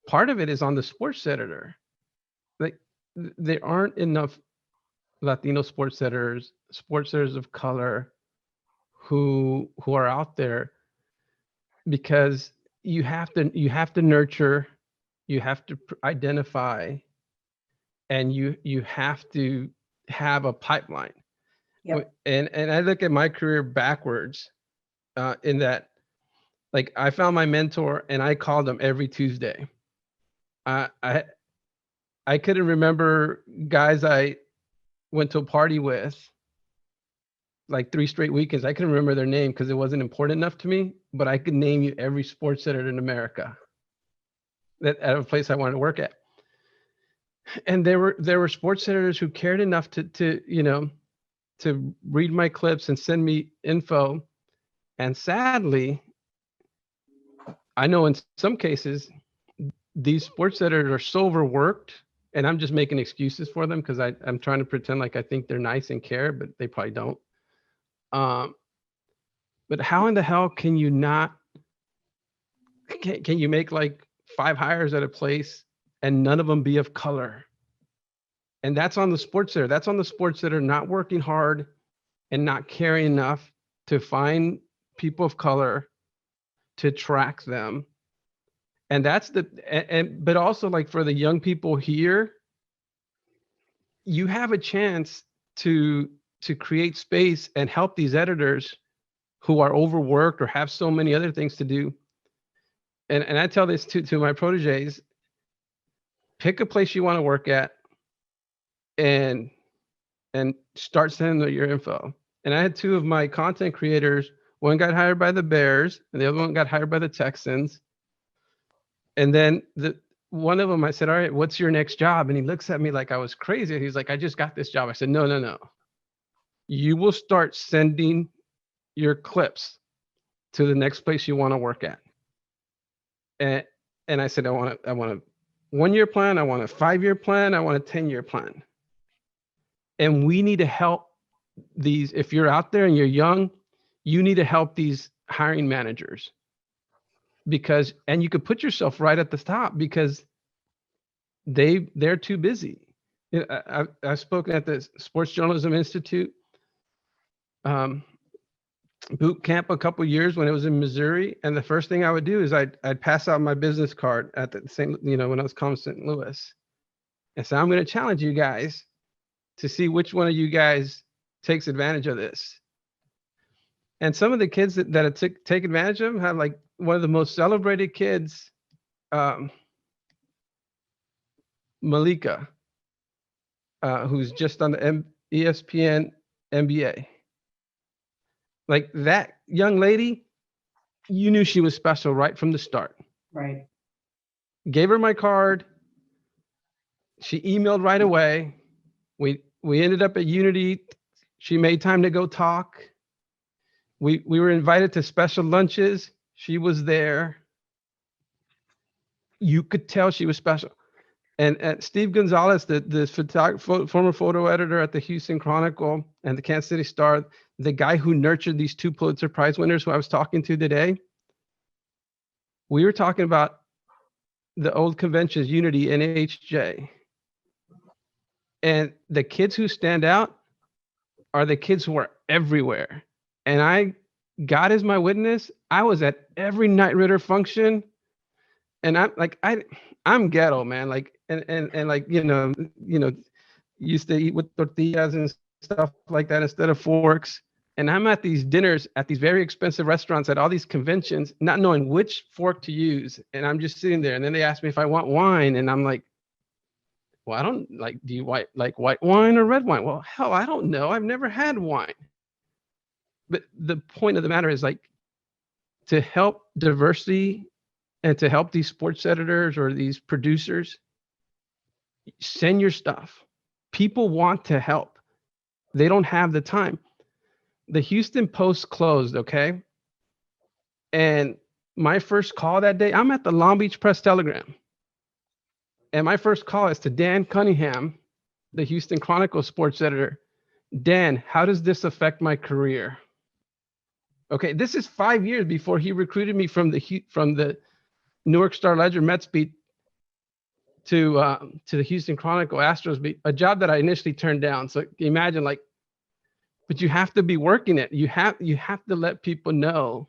part of it is on the sports editor. Like, there aren't enough Latino sports editors of color who are out there, because you have to nurture, you have to identify, and you have to have a pipeline. Yep. And I look at my career backwards, in that, like, I found my mentor and I called him every Tuesday. I couldn't remember guys I went to a party with like 3 straight weekends. I couldn't remember their name because it wasn't important enough to me, but I could name you every sports editor in America that at a place I wanted to work at. And there were sports editors who cared enough to read my clips and send me info. And sadly, I know in some cases, these sports editors are so overworked, and I'm just making excuses for them because I'm trying to pretend like I think they're nice and care, but they probably don't. But how in the hell can you not, can you make like 5 hires at a place and none of them be of color? And that's on the sports editor. That's on the sports editor not working hard and not caring enough to find people of color, to track them. And that's but also like for the young people here, you have a chance to create space and help these editors who are overworked or have so many other things to do. And I tell this to my proteges, pick a place you want to work at and start sending them your info. And I had 2 of my content creators, one got hired by the Bears and the other one got hired by the Texans. And then one of them, I said, all right, what's your next job? And he looks at me like I was crazy. He's like, I just got this job. I said, no. You will start sending your clips to the next place you want to work at. And I said, I want a 1-year plan. I want a 5-year plan. I want a 10-year plan. And we need to help these, if you're out there and you're young, you need to help these hiring managers and you could put yourself right at the top because they're too busy. I've spoken at the Sports Journalism Institute boot camp a couple years when it was in Missouri. And the first thing I would do is I'd pass out my business card at the same, when I was calling St. Louis. And so I'm going to challenge you guys to see which one of you guys takes advantage of this. And some of the kids that take advantage of them have like one of the most celebrated kids, Malika, who's just on the ESPN NBA. Like that young lady, you knew she was special right from the start. Right. Gave her my card. She emailed right away. We ended up at Unity. She made time to go talk. We were invited to special lunches. She was there. You could tell she was special. And Steve Gonzalez, the former photo editor at the Houston Chronicle and the Kansas City Star, the guy who nurtured these 2 Pulitzer Prize winners who I was talking to today, we were talking about the old conventions, Unity, NAHJ. And the kids who stand out are the kids who are everywhere. And God is my witness, I was at every Knight Ridder function. And I'm ghetto, man. Like, and like, used to eat with tortillas and stuff like that instead of forks. And I'm at these dinners at these very expensive restaurants at all these conventions, not knowing which fork to use. And I'm just sitting there. And then they ask me if I want wine. And I'm like, well, I don't like, do you like white wine or red wine? Well, hell, I don't know. I've never had wine. But the point of the matter is like to help diversity and to help these sports editors or these producers, send your stuff. People want to help. They don't have the time. The Houston Post closed, okay? And my first call that day, I'm at the Long Beach Press Telegram. And my first call is to Dan Cunningham, the Houston Chronicle sports editor. Dan, how does this affect my career? Okay, this is 5 years before he recruited me from the Newark Star Ledger Mets beat to the Houston Chronicle Astros beat, a job that I initially turned down. So imagine like, but you have to be working it. You have to let people know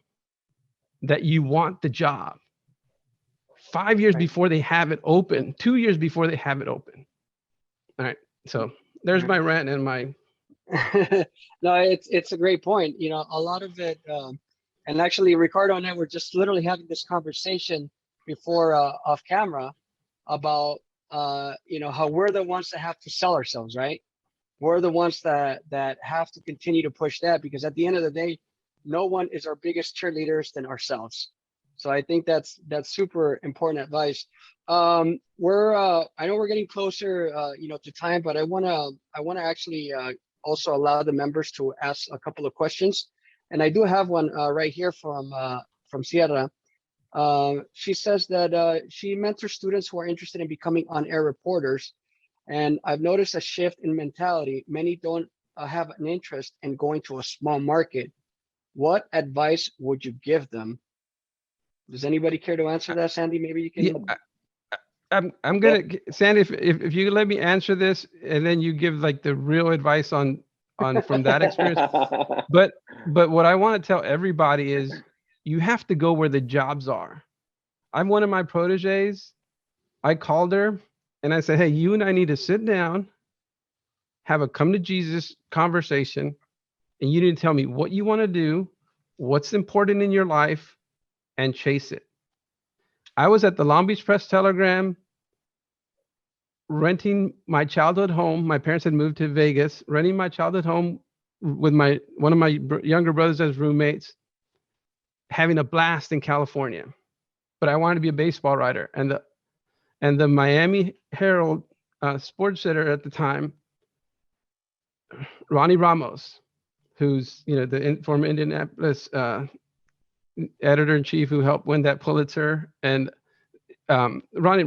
that you want the job. 5 years before they have it open, 2 years before they have it open. All right, so there's my rant and my. No, it's a great point. A lot of it, and actually Ricardo and I were just literally having this conversation before off camera about how we're the ones that have to sell ourselves, right? we're the ones that have to continue to push that, because at the end of the day, no one is our biggest cheerleaders than ourselves. So I think that's super important advice. I know we're getting closer, to time, but I wanna actually also allow the members to ask a couple of questions, and I do have one right here from Sierra. She says that she mentors students who are interested in becoming on-air reporters, and I've noticed a shift in mentality. Many don't have an interest in going to a small market. What advice would you give them? Does anybody care to answer that, Sandy? Maybe you can. Yeah, I'm gonna, Sandy, if you let me answer this, and then you give like the real advice on from that experience. But what I want to tell everybody is you have to go where the jobs are. I'm one of my proteges. I called her and I said, hey, you and I need to sit down, have a come to Jesus conversation, and you need to tell me what you want to do, what's important in your life, and chase it. I was at the Long Beach Press Telegram renting my childhood home. My parents had moved to Vegas, renting my childhood home with one of my younger brothers as roommates, having a blast in California. But I wanted to be a baseball writer. And the Miami Herald sports editor at the time, Ronnie Ramos, who's the former Indianapolis editor-in-chief who helped win that Pulitzer, and Ronnie,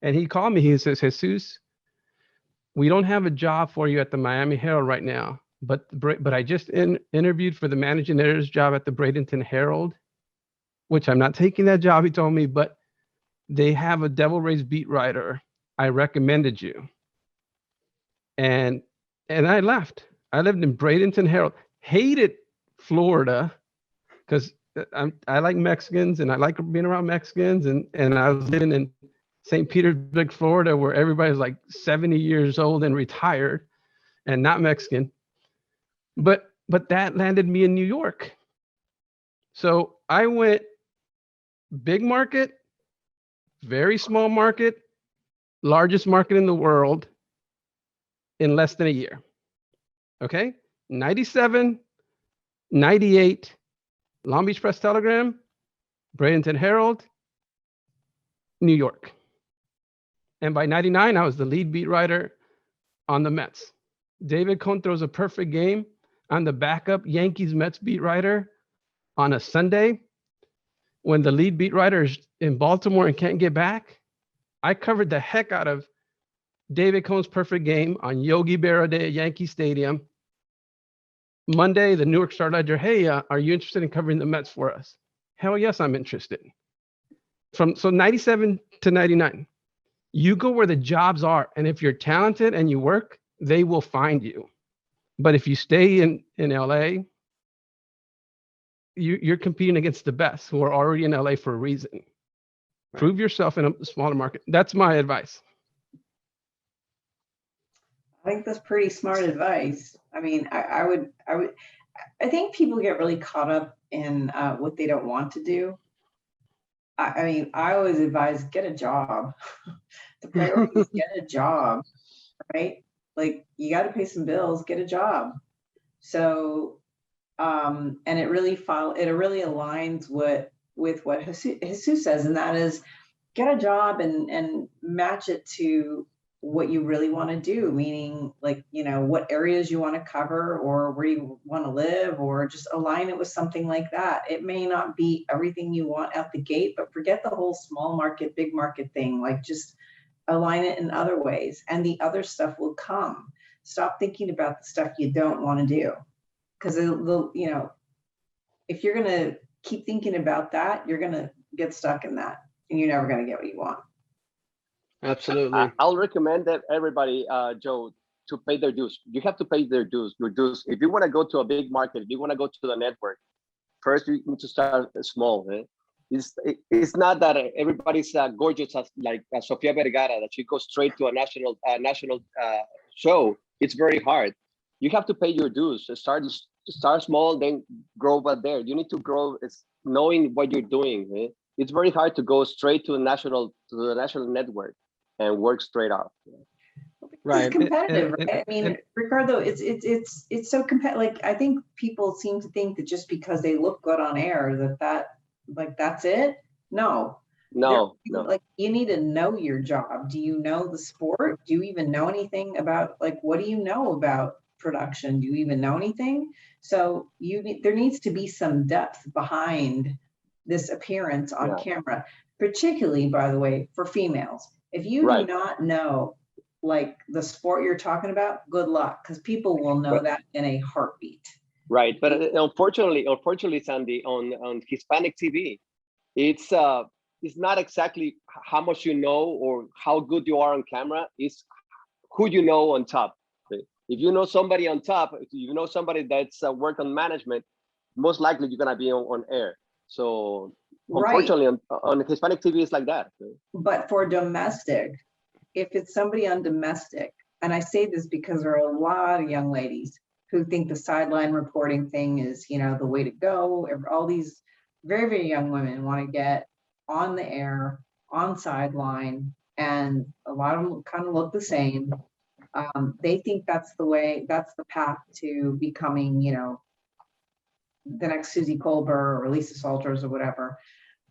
and he called me. He says, Jesus, we don't have a job for you at the Miami Herald right now, but I just interviewed for the managing editor's job at the Bradenton Herald, which I'm not taking that job, he told me, but they have a Devil Rays beat writer. I recommended you. And I left. I lived in Bradenton Herald, hated Florida because I like Mexicans and I like being around Mexicans, and I was living in St. Petersburg, Florida, where everybody's like 70 years old and retired and not Mexican. But that landed me in New York. So I went big market, very small market, largest market in the world in less than a year. Okay? 97, 98, Long Beach Press Telegram, Bradenton Herald, New York. And by 99, I was the lead beat writer on the Mets. David Cohn throws a perfect game. I'm the backup Yankees Mets beat writer on a Sunday. When the lead beat writer is in Baltimore and can't get back, I covered the heck out of David Cohn's perfect game on Yogi Berra Day at Yankee Stadium. Monday, the Newark Star Ledger, hey, are you interested in covering the Mets for us? Hell yes, I'm interested. So 97 to 99. You go where the jobs are, and if you're talented and you work, they will find you. But if you stay in LA, you're competing against the best who are already in LA for a reason. Right. Prove yourself in a smaller market. That's my advice. I think that's pretty smart advice. I mean, I think people get really caught up in what they don't want to do. I mean, I always advise get a job. The priority is get a job, right? Like you got to pay some bills, get a job. So, and it really aligns with what Jesus says, and that is get a job and match it to what you really want to do, meaning like, what areas you want to cover or where you want to live, or just align it with something like that. It may not be everything you want out the gate, but forget the whole small market, big market thing. Like just align it in other ways and the other stuff will come. Stop thinking about the stuff you don't want to do. Because if you're going to keep thinking about that, you're going to get stuck in that and you're never going to get what you want. Absolutely. I'll recommend that everybody, Joe, to pay their dues. You have to pay your dues. If you want to go to a big market, if you want to go to the network, first you need to start small. Eh? It's not that everybody's gorgeous as like Sofia Vergara, that she goes straight to a national show. It's very hard. You have to pay your dues. Start small, then grow from there. You need to grow knowing what you're doing. Eh? It's very hard to go straight to the national network and work straight up. Right. It's competitive, and- right? I mean, and- Ricardo, it's so competitive. Like, I think people seem to think that just because they look good on air, that's it. No, No, like, you need to know your job. Do you know the sport? Do you even know anything about, like, what do you know about production? Do you even know anything? So there needs to be some depth behind this appearance on Yeah. camera, particularly, by the way, for females. If you do Right. not know, like, the sport you're talking about, good luck, because people will know Right. that in a heartbeat. Right, but unfortunately, Sandy, on Hispanic TV, it's not exactly how much you know or how good you are on camera. It's who you know on top. Okay? If you know somebody on top, if you know somebody that's worked on management, most likely you're gonna be on air. So Right. unfortunately, on Hispanic TV, it's like that. Okay? But for domestic, if it's somebody on domestic, and I say this because there are a lot of young ladies who think the sideline reporting thing is, the way to go. All these very, very young women want to get on the air, on sideline, and a lot of them kind of look the same. They think that's the path to becoming, the next Susie Colbert or Lisa Salters or whatever.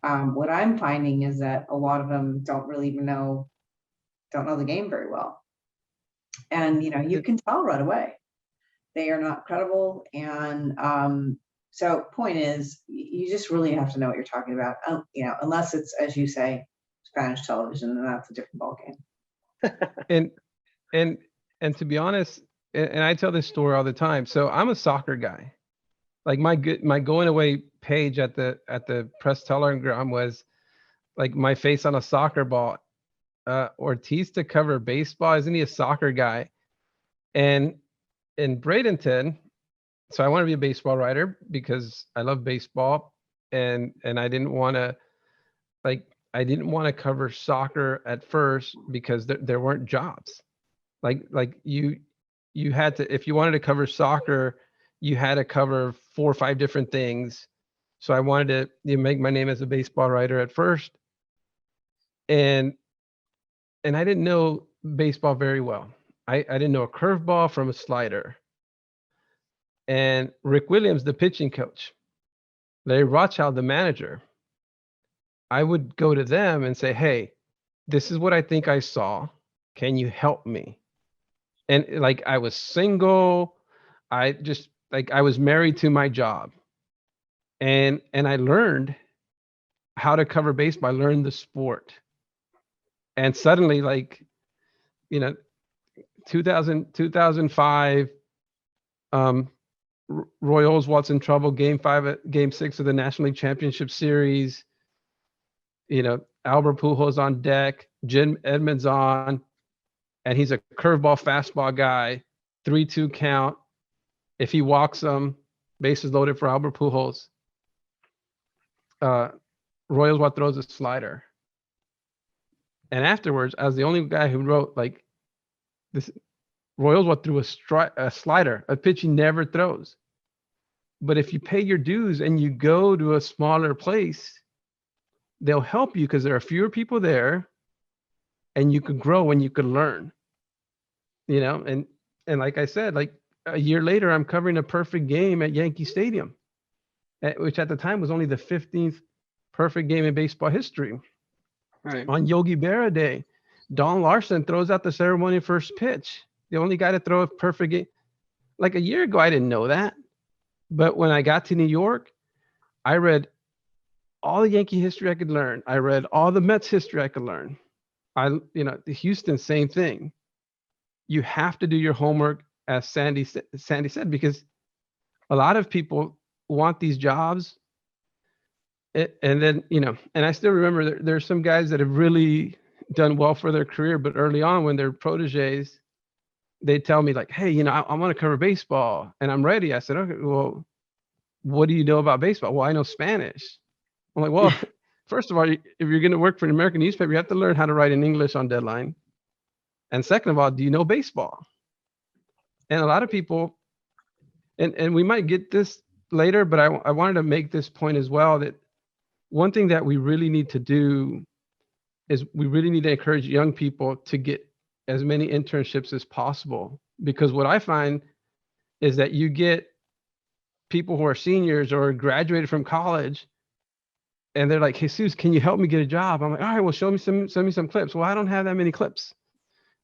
What I'm finding is that a lot of them don't know the game very well. And, you can tell right away. They are not credible. And so point is, you just really have to know what you're talking about, unless it's, as you say, Spanish television, and that's a different ballgame. And to be honest, and I tell this story all the time. So I'm a soccer guy. Like my going away page at the press telegram was like my face on a soccer ball. Ortiz to cover baseball, isn't he a soccer guy? And in Bradenton, so I want to be a baseball writer because I love baseball, and I didn't want to cover soccer at first because there weren't jobs. Like you had to, if you wanted to cover soccer, you had to cover 4 or 5 different things. So I wanted to make my name as a baseball writer at first, and I didn't know baseball very well. I didn't know a curveball from a slider. And Rick Williams, the pitching coach, Larry Rothschild, the manager, I would go to them and say, hey, this is what I think I saw. Can you help me? And like, I was single. I was married to my job. And I learned how to cover baseball. I learned the sport. And suddenly, 2005, Roy Oswalt's in trouble, game 6 of the National League Championship Series. Albert Pujols on deck, Jim Edmonds on, and he's a curveball, fastball guy, 3-2 count. If he walks them, bases loaded for Albert Pujols. Roy Oswalt throws a slider. And afterwards, I was the only guy who wrote this. Roy Oswalt threw a slider, a pitch he never throws. But if you pay your dues and you go to a smaller place, they'll help you because there are fewer people there, and you could grow and you could learn. And like I said, like a year later, I'm covering a perfect game at Yankee Stadium, which at the time was only the 15th perfect game in baseball history. Right. On Yogi Berra Day, Don Larson throws out the ceremony first pitch. The only guy to throw a perfect game. Like a year ago, I didn't know that. But when I got to New York, I read all the Yankee history I could learn. I read all the Mets history I could learn. The Houston, same thing. You have to do your homework, as Sandy said, because a lot of people want these jobs. And then, and I still remember there's some guys that have really done well for their career, but early on when they're proteges, they tell me like, hey, I want to cover baseball and I'm ready. I said, okay, well, what do you know about baseball? Well, I know Spanish. I'm like, well, first of all, if you're going to work for an American newspaper, you have to learn how to write in English on deadline. And second of all, do you know baseball? And a lot of people, and we might get this later, but I wanted to make this point as well, that one thing that we really need to do is we really need to encourage young people to get as many internships as possible, because what I find is that you get people who are seniors or graduated from college and they're like, Jesus, can you help me get a job? I'm like, all right, well, send me some clips. Well, I don't have that many clips.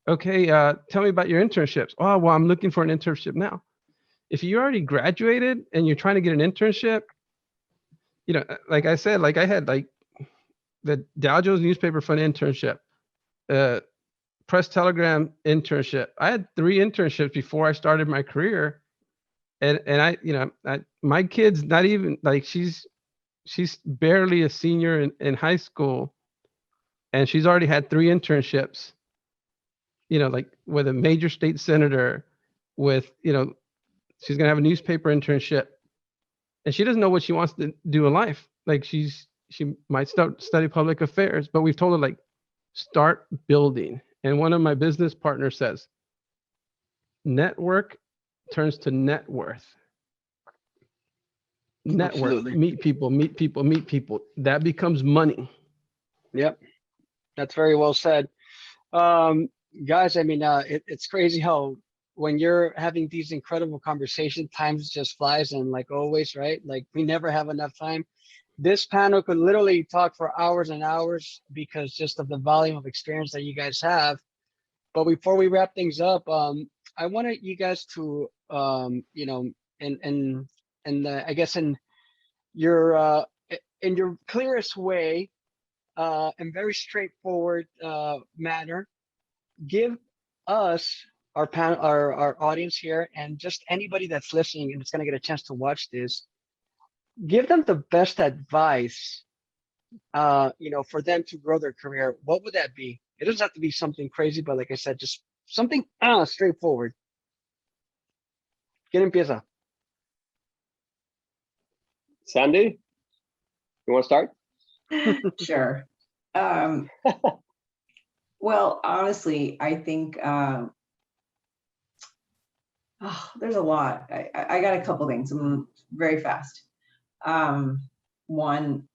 Okay, tell me about your internships. Oh, well, I'm looking for an internship now. If you already graduated and you're trying to get an internship, you know, like I said, like I had like the Dow Jones newspaper for an internship, Press Telegram internship. I had 3 internships before I started my career. And I, you know, my kid's not even like, she's barely a senior in high school, and she's already had 3 internships, you know, like with a major state senator, with, you know, she's gonna have a newspaper internship, and she doesn't know what she wants to do in life. Like she might study public affairs, but we've told her, like, start building. And one of my business partners says, network turns to net worth. Network, Absolutely. meet people. That becomes money. Yep, that's very well said. Guys, I mean, it's crazy how when you're having these incredible conversations, time just flies, and like always, right? Like we never have enough time. This panel could literally talk for hours and hours because just of the volume of experience that you guys have. But before we wrap things up, I wanted you guys to, you know, I guess in your clearest way and very straightforward manner, give us, our audience here, and just anybody that's listening and is going to get a chance to watch this, give them the best advice, you know, for them to grow their career. What would that be? It doesn't have to be something crazy, but like I said, just something straightforward. ¿Quién empieza? Sandy, you want to start? Sure. Well, honestly, I think there's a lot. I got a couple things. I'm very fast. One,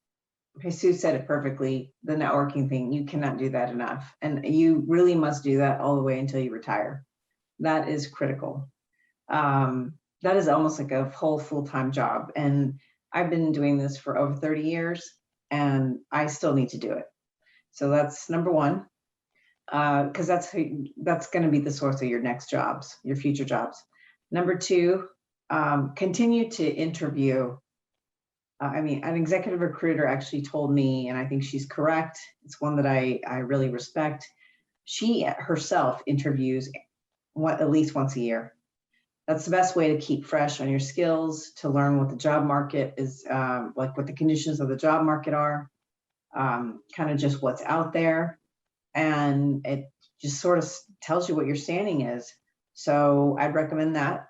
Jesus said it perfectly, the networking thing, you cannot do that enough. And you really must do that all the way until you retire. That is critical. That is almost like a whole full-time job. And I've been doing this for over 30 years and I still need to do it. So that's number one, because that's going to be the source of your next jobs, your future jobs. Number two, continue to interview. I mean, an executive recruiter actually told me, and I think she's correct, it's one that I really respect. She herself interviews at least once a year. That's the best way to keep fresh on your skills, to learn what the job market is, like what the conditions of the job market are, kind of just what's out there. And it just sort of tells you what your standing is. So I'd recommend that.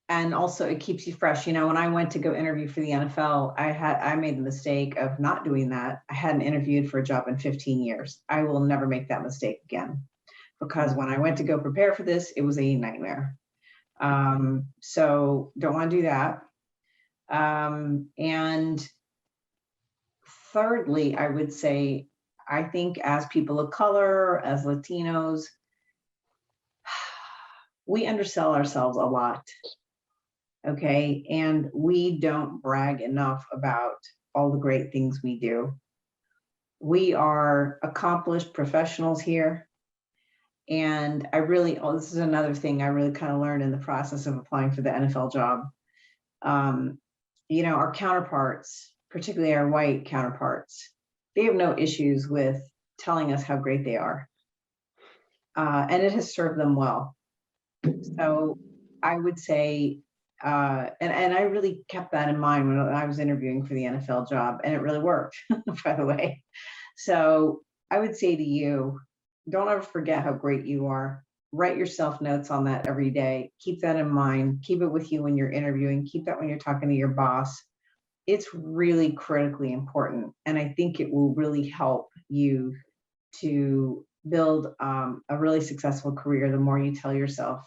And also it keeps you fresh. You know, when I went to go interview for the NFL, I made the mistake of not doing that. I hadn't interviewed for a job in 15 years. I will never make that mistake again, because when I went to go prepare for this, it was a nightmare. So don't want to do that. And thirdly, I would say, I think as people of color, as Latinos, we undersell ourselves a lot. Okay, and we don't brag enough about all the great things we do. We are accomplished professionals here. And I really, this is another thing I really kind of learned in the process of applying for the NFL job. You know, our counterparts, particularly our white counterparts, they have no issues with telling us how great they are. And it has served them well. So I would say, and I really kept that in mind when I was interviewing for the NFL job, and it really worked, by the way. So I would say to you, don't ever forget how great you are. Write yourself notes on that every day. Keep that in mind. Keep it with you when you're interviewing. Keep that when you're talking to your boss. It's really critically important. And I think it will really help you to build a really successful career the more you tell yourself,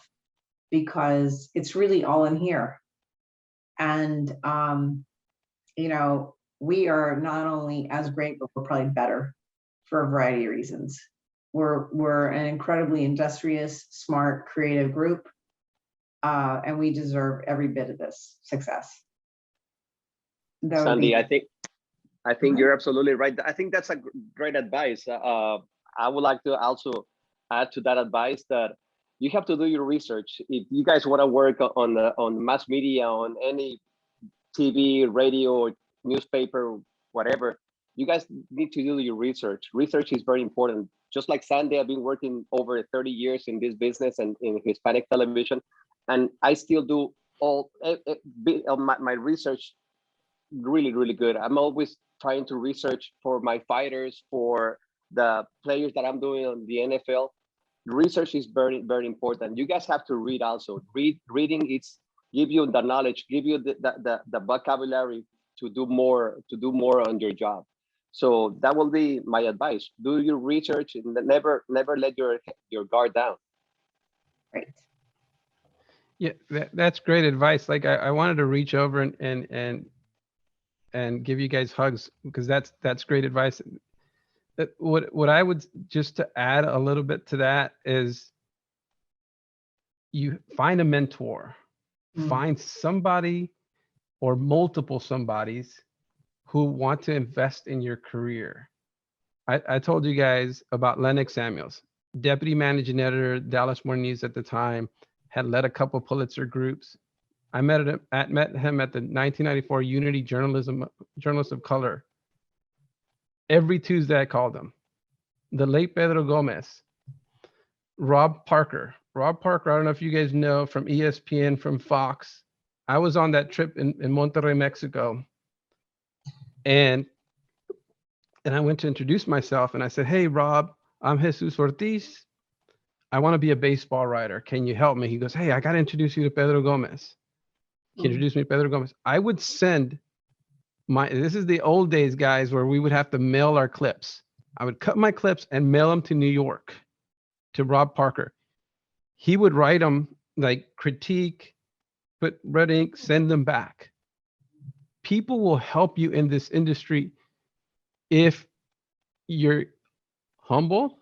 because it's really all in here. And, you know, we are not only as great, but we're probably better. for a variety of reasons. We're an incredibly industrious, smart, creative group, and we deserve every bit of this success. That would Sandy, be- I think you're absolutely right. I think that's a great advice. I would like to also add to that advice that you have to do your research. If you guys want to work on mass media, on any TV, radio, newspaper, whatever, you guys need to do your research. Research is very important. Just like Sandy, I've been working over 30 years in this business and in Hispanic television, and I still do all my research really, really good. I'm always trying to research for my fighters, for the players that I'm doing on the NFL. Research is very, very important. You guys have to read also. Reading it's give you the knowledge, give you the vocabulary to do more on your job. So that will be my advice. Do your research and never let your guard down. Right. Yeah, that's great advice. Like I wanted to reach over and give you guys hugs because that's great advice. What I would just to add a little bit to that is you find a mentor, find somebody or multiple somebodies who want to invest in your career. I told you guys about Lennox Samuels, deputy managing editor, Dallas Morning News at the time, had led a couple Pulitzer groups. I met him at the 1994 Unity Journalist of Color. Every Tuesday I called him. The late Pedro Gomez, Rob Parker. Rob Parker, I don't know if you guys know, from ESPN, from Fox. I was on that trip in Monterrey, Mexico. And I went to introduce myself and I said, hey, Rob, I'm Jesus Ortiz. I want to be a baseball writer. Can you help me? He goes, hey, I got to introduce you to Pedro Gomez. He introduced me to Pedro Gomez. I would send this is the old days, guys, where we would have to mail our clips. I would cut my clips and mail them to New York to Rob Parker. He would write them, like critique, put red ink, send them back. People will help you in this industry if you're humble,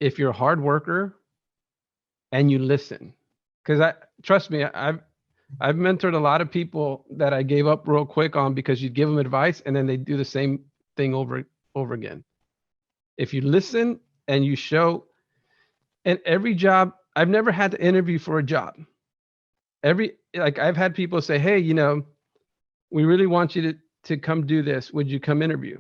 if you're a hard worker, and you listen. Because trust me, I've mentored a lot of people that I gave up real quick on because you'd give them advice and then they do the same thing over again. If you listen and you show, and every job, I've never had to interview for a job. I've had people say, hey, we really want you to come do this. Would you come interview?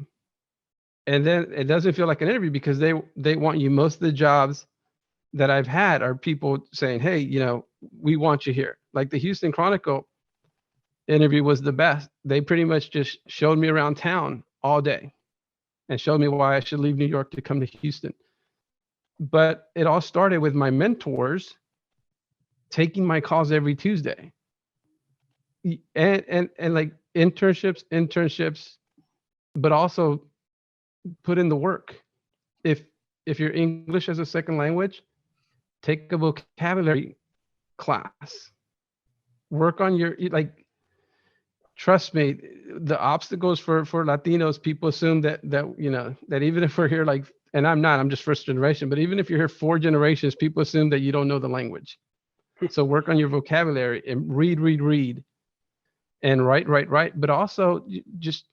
And then it doesn't feel like an interview because they want you. Most of the jobs that I've had are people saying, hey, we want you here. Like the Houston Chronicle interview was the best. They pretty much just showed me around town all day and showed me why I should leave New York to come to Houston. But it all started with my mentors taking my calls every Tuesday. And like internships, but also put in the work. If you're English as a second language, take a vocabulary class. Work on your, trust me, the obstacles for Latinos, people assume that even if we're here and I'm just first generation, but even if you're here 4 generations, people assume that you don't know the language. So work on your vocabulary and read, and write, but also just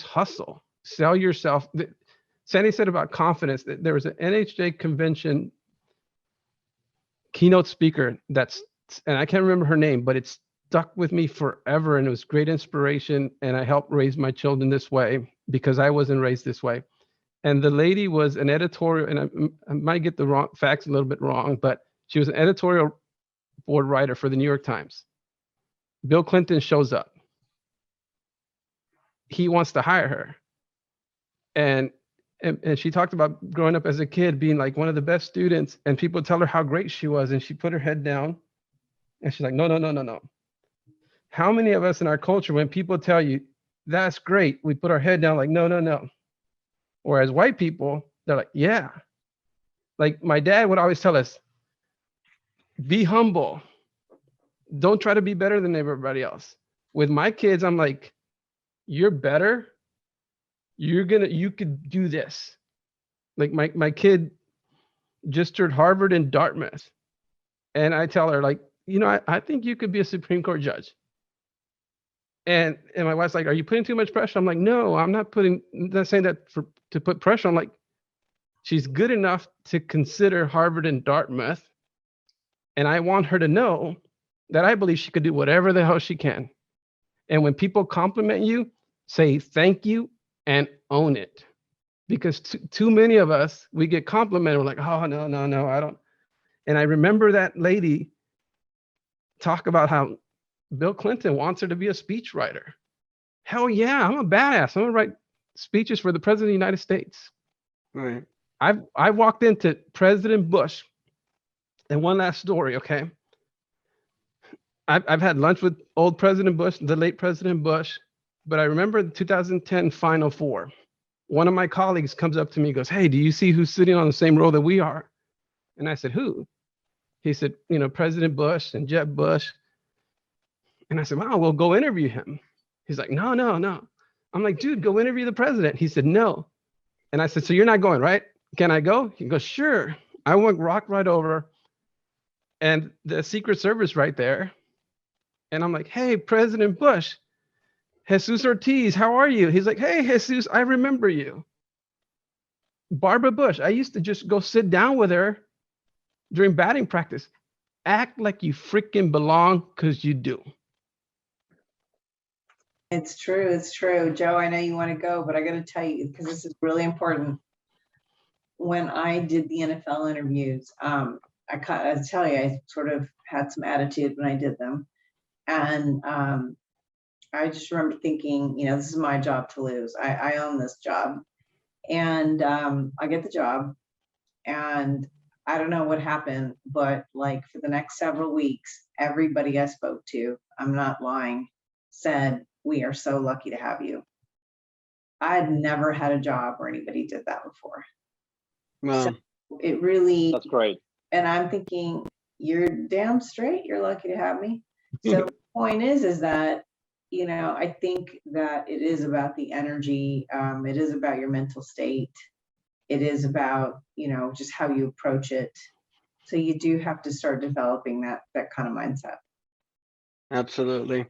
hustle, sell yourself. Sandy said about confidence that there was an NAHJ convention keynote speaker and I can't remember her name, but it's stuck with me forever. And it was great inspiration. And I helped raise my children this way because I wasn't raised this way. And the lady was an editorial, and I might get the wrong facts a little bit wrong, but she was an editorial board writer for the New York Times. Bill Clinton shows up. He wants to hire her. And she talked about growing up as a kid, being like one of the best students, and people tell her how great she was. And she put her head down and she's like, no. How many of us in our culture, when people tell you that's great, we put our head down like, no. Whereas white people, they're like, yeah. Like my dad would always tell us, be humble. Don't try to be better than everybody else. With my kids, I'm like, you're better, you could do this. Like my kid just turned Harvard and Dartmouth. And I tell her, like, I think you could be a Supreme Court judge. And my wife's like, are you putting too much pressure? I'm like, no, I'm not saying that to put pressure on. Like, she's good enough to consider Harvard and Dartmouth. And I want her to know that I believe she could do whatever the hell she can. And when people compliment you, say thank you and own it. Because too many of us, we get complimented. We're like, oh, no, I don't. And I remember that lady talk about how Bill Clinton wants her to be a speechwriter. Hell yeah, I'm a badass. I'm gonna write speeches for the president of the United States. Right. I walked into President Bush, and one last story, okay? I've had lunch with old President Bush, the late President Bush, but I remember the 2010 Final Four. One of my colleagues comes up to me and goes, hey, do you see who's sitting on the same row that we are? And I said, who? He said, President Bush and Jeb Bush. And I said, wow, well, go interview him. He's like, no. I'm like, dude, go interview the president. He said, no. And I said, so you're not going, right? Can I go? He goes, sure. I walked right over, and the Secret Service right there. And I'm like, hey, President Bush, Jesus Ortiz, how are you? He's like, hey, Jesus, I remember you. Barbara Bush, I used to just go sit down with her during batting practice. Act like you freaking belong, because you do. It's true. Joe, I know you want to go, but I got to tell you, because this is really important. When I did the NFL interviews, I tell you, I sort of had some attitude when I did them. And I just remember thinking, this is my job to lose. I own this job. And I get the job, and I don't know what happened, but like for the next several weeks, everybody I spoke to, I'm not lying, said, we are so lucky to have you. I had never had a job where anybody did that before. Wow. So it really, That's great. and I'm thinking, you're damn straight, you're lucky to have me. So the point is that, I think that it is about the energy. It is about your mental state. It is about, just how you approach it. So you do have to start developing that kind of mindset. Absolutely.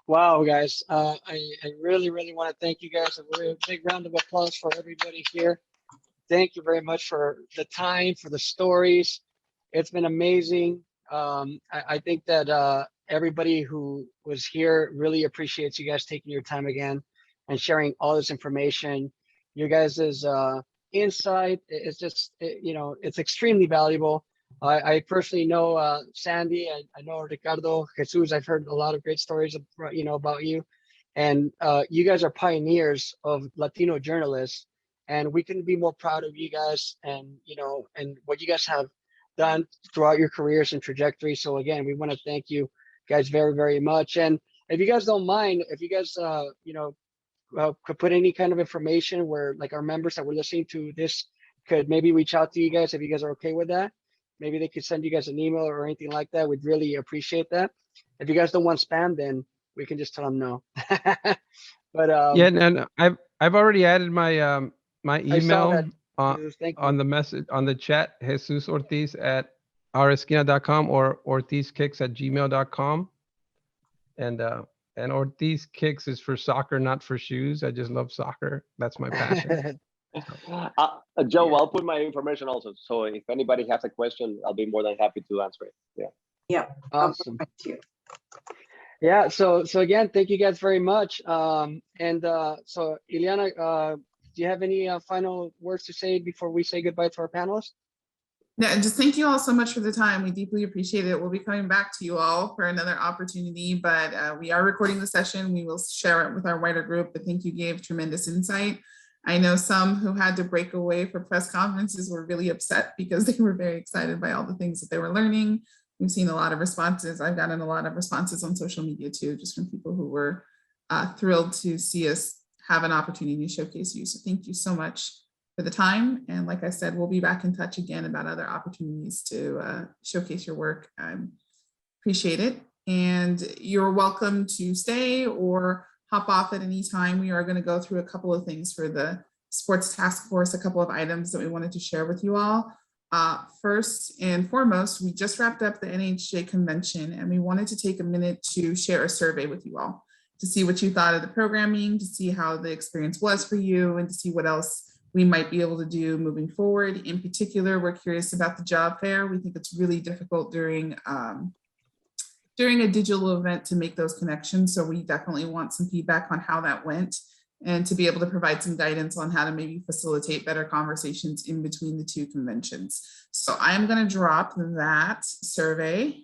Wow, guys. I really, really want to thank you guys. A really big round of applause for everybody here. Thank you very much for the time, for the stories. It's been amazing. I think that everybody who was here really appreciates you guys taking your time again and sharing all this information. You guys' insight is just, it's extremely valuable. I personally know Sandy. I know Ricardo, Jesus. I've heard a lot of great stories, about you, and you guys are pioneers of Latino journalists, and we couldn't be more proud of you guys, and and what you guys have done throughout your careers and trajectory. So again, we want to thank you guys very, very much. And if you guys don't mind, if you guys could put any kind of information where like our members that were listening to this could maybe reach out to you guys, if you guys are okay with that. Maybe they could send you guys an email or anything like that. We'd really appreciate that. If you guys don't want spam, then we can just tell them no. But yeah, and I've already added my my email on the message on the chat, Jesus Ortiz at ouresquina.com or ortizkicks@gmail.com. And Ortiz Kicks is for soccer, not for shoes. I just love soccer. That's my passion. Joe, I'll put my information also. So if anybody has a question, I'll be more than happy to answer it. Yeah. Awesome. Yeah. So again, thank you guys very much. So Ileana, do you have any final words to say before we say goodbye to our panelists? No, and just thank you all so much for the time. We deeply appreciate it. We'll be coming back to you all for another opportunity, but we are recording the session. We will share it with our wider group. I think you gave tremendous insight. I know some who had to break away for press conferences were really upset because they were very excited by all the things that they were learning. We've seen a lot of responses. I've gotten a lot of responses on social media too, just from people who were thrilled to see us have an opportunity to showcase you. So thank you so much for the time. And like I said, we'll be back in touch again about other opportunities to showcase your work. I appreciate it. And you're welcome to stay or hop off at any time. We are going to go through a couple of things for the sports task force, a couple of items that we wanted to share with you all. First and foremost, we just wrapped up the NAHJ convention, and we wanted to take a minute to share a survey with you all to see what you thought of the programming, to see how the experience was for you, and to see what else we might be able to do moving forward. In particular, we're curious about the job fair. We think it's really difficult during a digital event to make those connections. So we definitely want some feedback on how that went, and to be able to provide some guidance on how to maybe facilitate better conversations in between the two conventions. So I'm going to drop that survey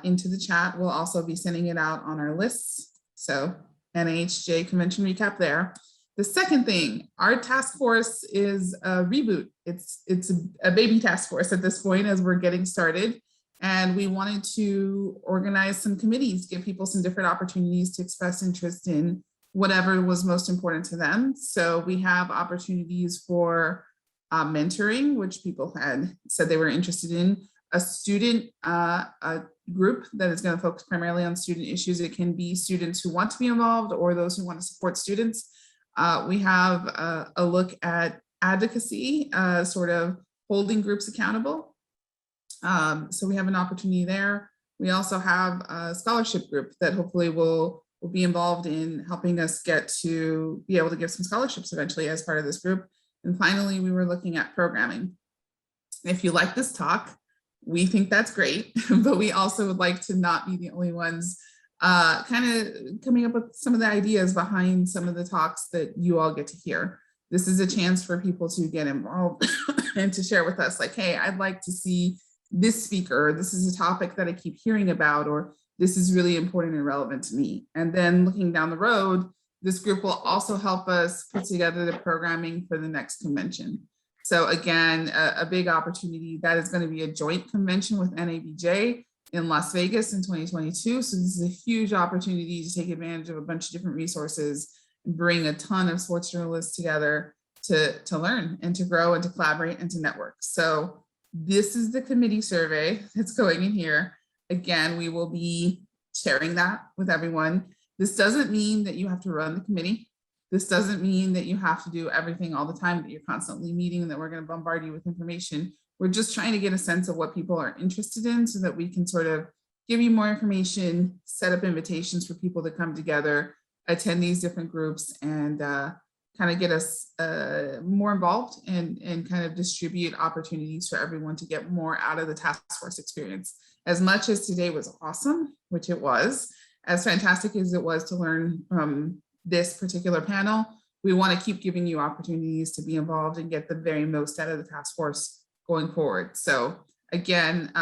into the chat. We'll also be sending it out on our lists. So NAHJ convention recap there. The second thing, our task force is a reboot. It's a baby task force at this point as we're getting started. And we wanted to organize some committees, give people some different opportunities to express interest in whatever was most important to them. So we have opportunities for mentoring, which people had said they were interested in, a student group that is going to focus primarily on student issues. It can be students who want to be involved or those who want to support students. We have a look at advocacy, sort of holding groups accountable. So we have an opportunity there. We also have a scholarship group that hopefully will be involved in helping us get to be able to give some scholarships eventually as part of this group. And finally, we were looking at programming. If you like this talk, we think that's great, but we also would like to not be the only ones kind of coming up with some of the ideas behind some of the talks that you all get to hear. This is a chance for people to get involved and to share with us like, hey, I'd like to see this speaker, this is a topic that I keep hearing about, or this is really important and relevant to me. And then looking down the road, this group will also help us put together the programming for the next convention. So again, a big opportunity that is going to be a joint convention with NABJ in Las Vegas in 2022. So this is a huge opportunity to take advantage of a bunch of different resources and bring a ton of sports journalists together to learn and to grow and to collaborate and to network. So this is the committee survey that's going in here. Again, we will be sharing that with everyone. This doesn't mean that you have to run the committee. This doesn't mean that you have to do everything all the time, that you're constantly meeting and that we're going to bombard you with information. We're just trying to get a sense of what people are interested in so that we can sort of give you more information, set up invitations for people to come together, attend these different groups, and kind of get us more involved and kind of distribute opportunities for everyone to get more out of the task force experience. As much as today was awesome, which it was, as fantastic as it was to learn from this particular panel, we want to keep giving you opportunities to be involved and get the very most out of the task force going forward. So again,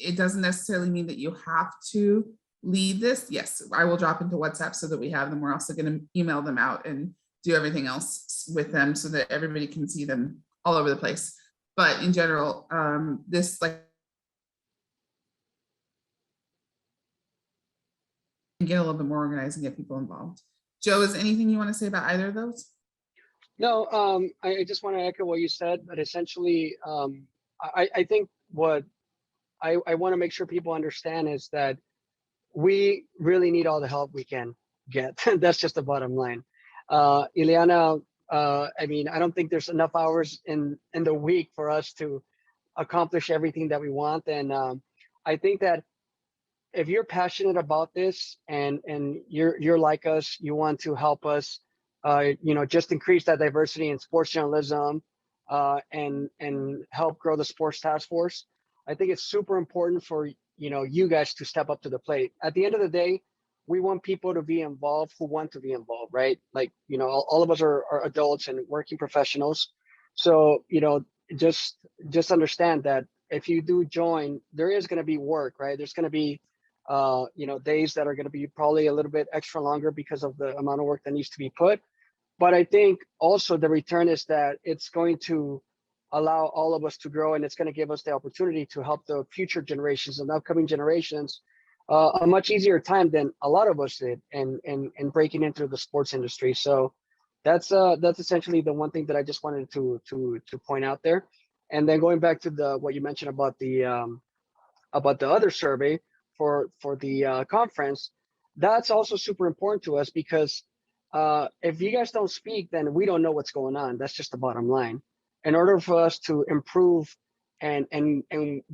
it doesn't necessarily mean that you have to lead this. Yes, I will drop into WhatsApp so that we have them. We're also going to email them out and do everything else with them so that everybody can see them all over the place. But in general, this like get a little bit more organized and get people involved. Joe, is anything you want to say about either of those? No, I just want to echo what you said, but essentially, I think what I want to make sure people understand is that we really need all the help we can get. That's just the bottom line. Ileana, I mean, I don't think there's enough hours in the week for us to accomplish everything that we want. And I think that if you're passionate about this and you're like us, you want to help us, just increase that diversity in sports journalism and help grow the sports task force. I think it's super important for you guys to step up to the plate. At the end of the day, we want people to be involved who want to be involved, right? Like, all of us are adults and working professionals. So, just understand that if you do join, there is going to be work, right? There's going to be, days that are going to be probably a little bit extra longer because of the amount of work that needs to be put. But I think also the return is that it's going to allow all of us to grow, and it's going to give us the opportunity to help the future generations and upcoming generations a much easier time than a lot of us did in breaking into the sports industry. So that's essentially the one thing that I just wanted to point out there. And then going back to what you mentioned about the other survey for the conference, that's also super important to us because if you guys don't speak, then we don't know what's going on. That's just the bottom line. In order for us to improve and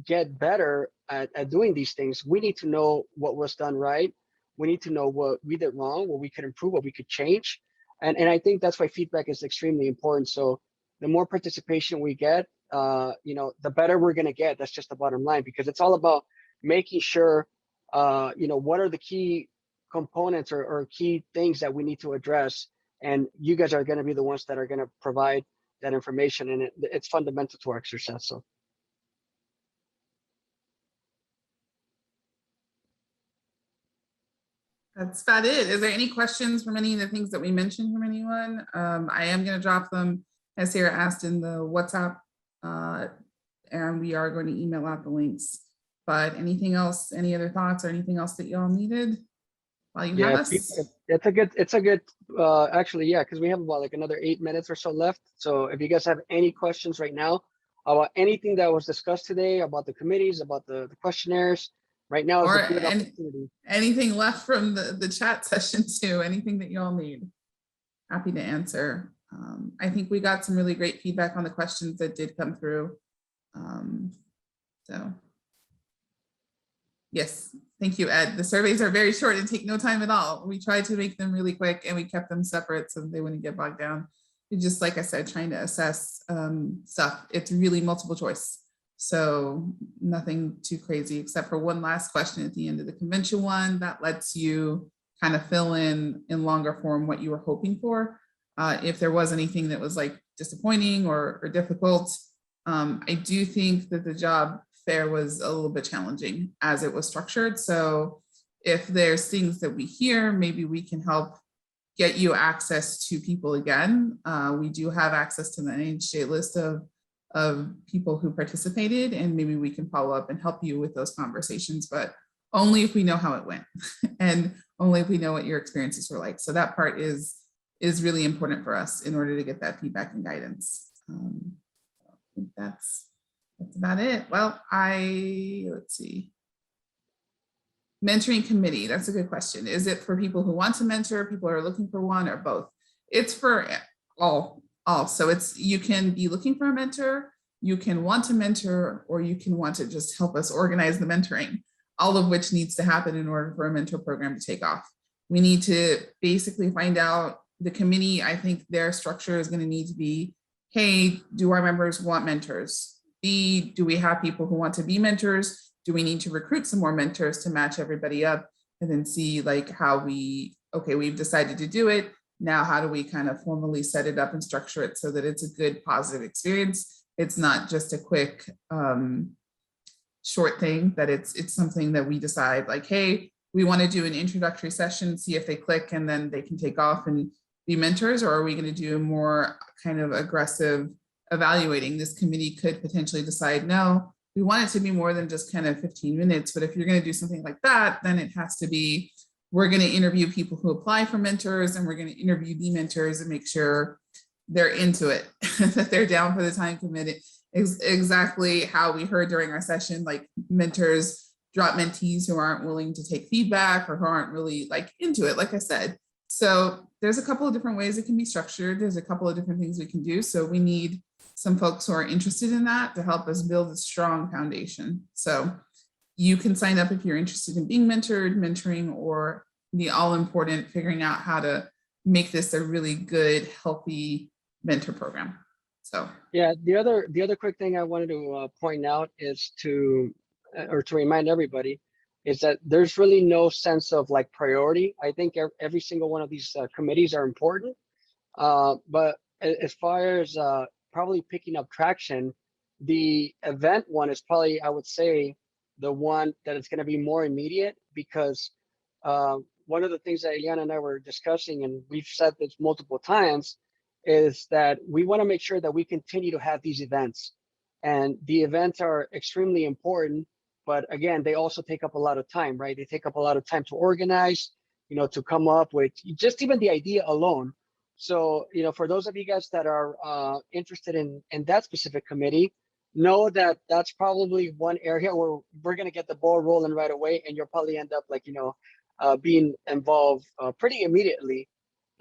get better at doing these things, we need to know what was done right. We need to know what we did wrong, what we could improve, what we could change. And I think that's why feedback is extremely important. So the more participation we get, the better we're going to get. That's just the bottom line, because it's all about making sure, what are the key components or key things that we need to address. And you guys are going to be the ones that are going to provide that information. And it's fundamental to our success. So. That's about it. Is there any questions from any of the things that we mentioned from anyone? I am going to drop them, as Sarah asked, in the WhatsApp, and we are going to email out the links. But anything else, any other thoughts or anything else that y'all needed while you have us? It's a good, actually, yeah, because we have about like another 8 minutes or so left. So if you guys have any questions right now about anything that was discussed today, about the committees, about the questionnaires, right now is a good opportunity. Anything left from the chat session too, anything that y'all need, happy to answer. I think we got some really great feedback on the questions that did come through. So yes, thank you, Ed. The surveys are very short and take no time at all. We tried to make them really quick and we kept them separate so they wouldn't get bogged down. And just like I said, trying to assess stuff. It's really multiple choice. So nothing too crazy, except for one last question at the end of the convention one that lets you kind of fill in longer form what you were hoping for. If there was anything that was like disappointing or difficult. I do think that the job fair was a little bit challenging as it was structured. So if there's things that we hear, maybe we can help get you access to people again. We do have access to the NAHJ list of people who participated, and maybe we can follow up and help you with those conversations, but only if we know how it went and only if we know what your experiences were like. So that part is really important for us in order to get that feedback and guidance. I think that's about it. Well, let's see. Mentoring committee, that's a good question. Is it for people who want to mentor, people who are looking for one, or both? It's for all. So you can be looking for a mentor, you can want to mentor, or you can want to just help us organize the mentoring, all of which needs to happen in order for a mentor program to take off. We need to basically find out the committee. I think their structure is going to need to be, hey, do our members want mentors? B, do we have people who want to be mentors? Do we need to recruit some more mentors to match everybody up? And then see like how we've decided to do it. Now, how do we kind of formally set it up and structure it so that it's a good, positive experience? It's not just a quick, short thing, that it's something that we decide like, hey, we want to do an introductory session, see if they click, and then they can take off and be mentors, or are we going to do a more kind of aggressive evaluating? This committee could potentially decide, no, we want it to be more than just kind of 15 minutes, but if you're going to do something like that, then it has to be, we're going to interview people who apply for mentors, and we're going to interview the mentors and make sure they're into it, that they're down for the time committed. Exactly how we heard during our session, like mentors drop mentees who aren't willing to take feedback or who aren't really like into it, like I said. So there's a couple of different ways it can be structured. There's a couple of different things we can do. So we need some folks who are interested in that to help us build a strong foundation. So you can sign up if you're interested in being mentored, mentoring, or the all important figuring out how to make this a really good, healthy mentor program. So yeah, the other quick thing I wanted to point out is to remind everybody is that there's really no sense of like priority. I think every single one of these committees are important, but as far as probably picking up traction, the event one is probably, I would say, the one that is going to be more immediate, because one of the things that Eliana and I were discussing, and we've said this multiple times, is that we want to make sure that we continue to have these events. And the events are extremely important, but again, they also take up a lot of time, right? They take up a lot of time to organize, to come up with just even the idea alone. So, for those of you guys that are interested in that specific committee, know that that's probably one area where we're going to get the ball rolling right away, and you'll probably end up like, being involved pretty immediately.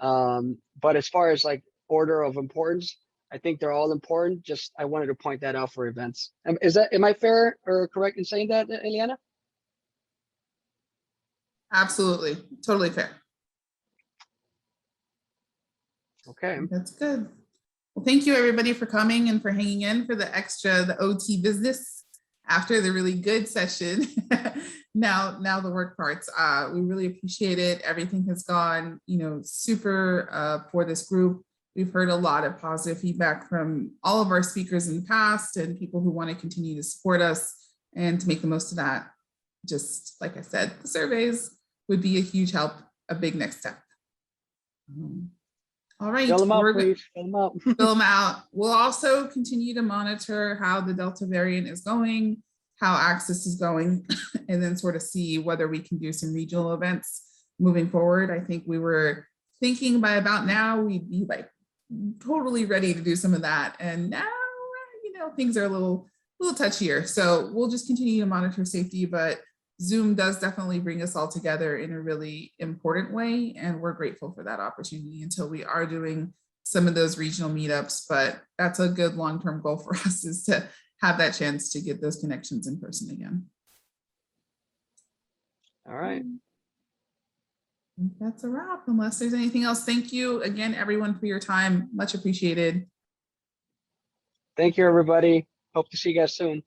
But as far as like order of importance, I think they're all important. Just I wanted to point that out for events. Am I fair or correct in saying that, Eliana? Absolutely. Totally fair. Okay. That's good. Well, thank you everybody for coming and for hanging in for the OT business after the really good session. now the work parts. We really appreciate it. Everything has gone, super for this group. We've heard a lot of positive feedback from all of our speakers in the past and people who want to continue to support us and to make the most of that. Just like I said, the surveys would be a huge help, a big next step. All right. Fill them out, please. Fill them out. Fill them out. We'll also continue to monitor how the Delta variant is going, how access is going, and then sort of see whether we can do some regional events moving forward. I think we were thinking by about now, we'd be like totally ready to do some of that. And now, things are a little touchier. So we'll just continue to monitor safety, but Zoom does definitely bring us all together in a really important way. And we're grateful for that opportunity until we are doing some of those regional meetups. But that's a good long-term goal for us, is to have that chance to get those connections in person again. All right. I think that's a wrap, unless there's anything else. Thank you again, everyone, for your time. Much appreciated. Thank you, everybody. Hope to see you guys soon.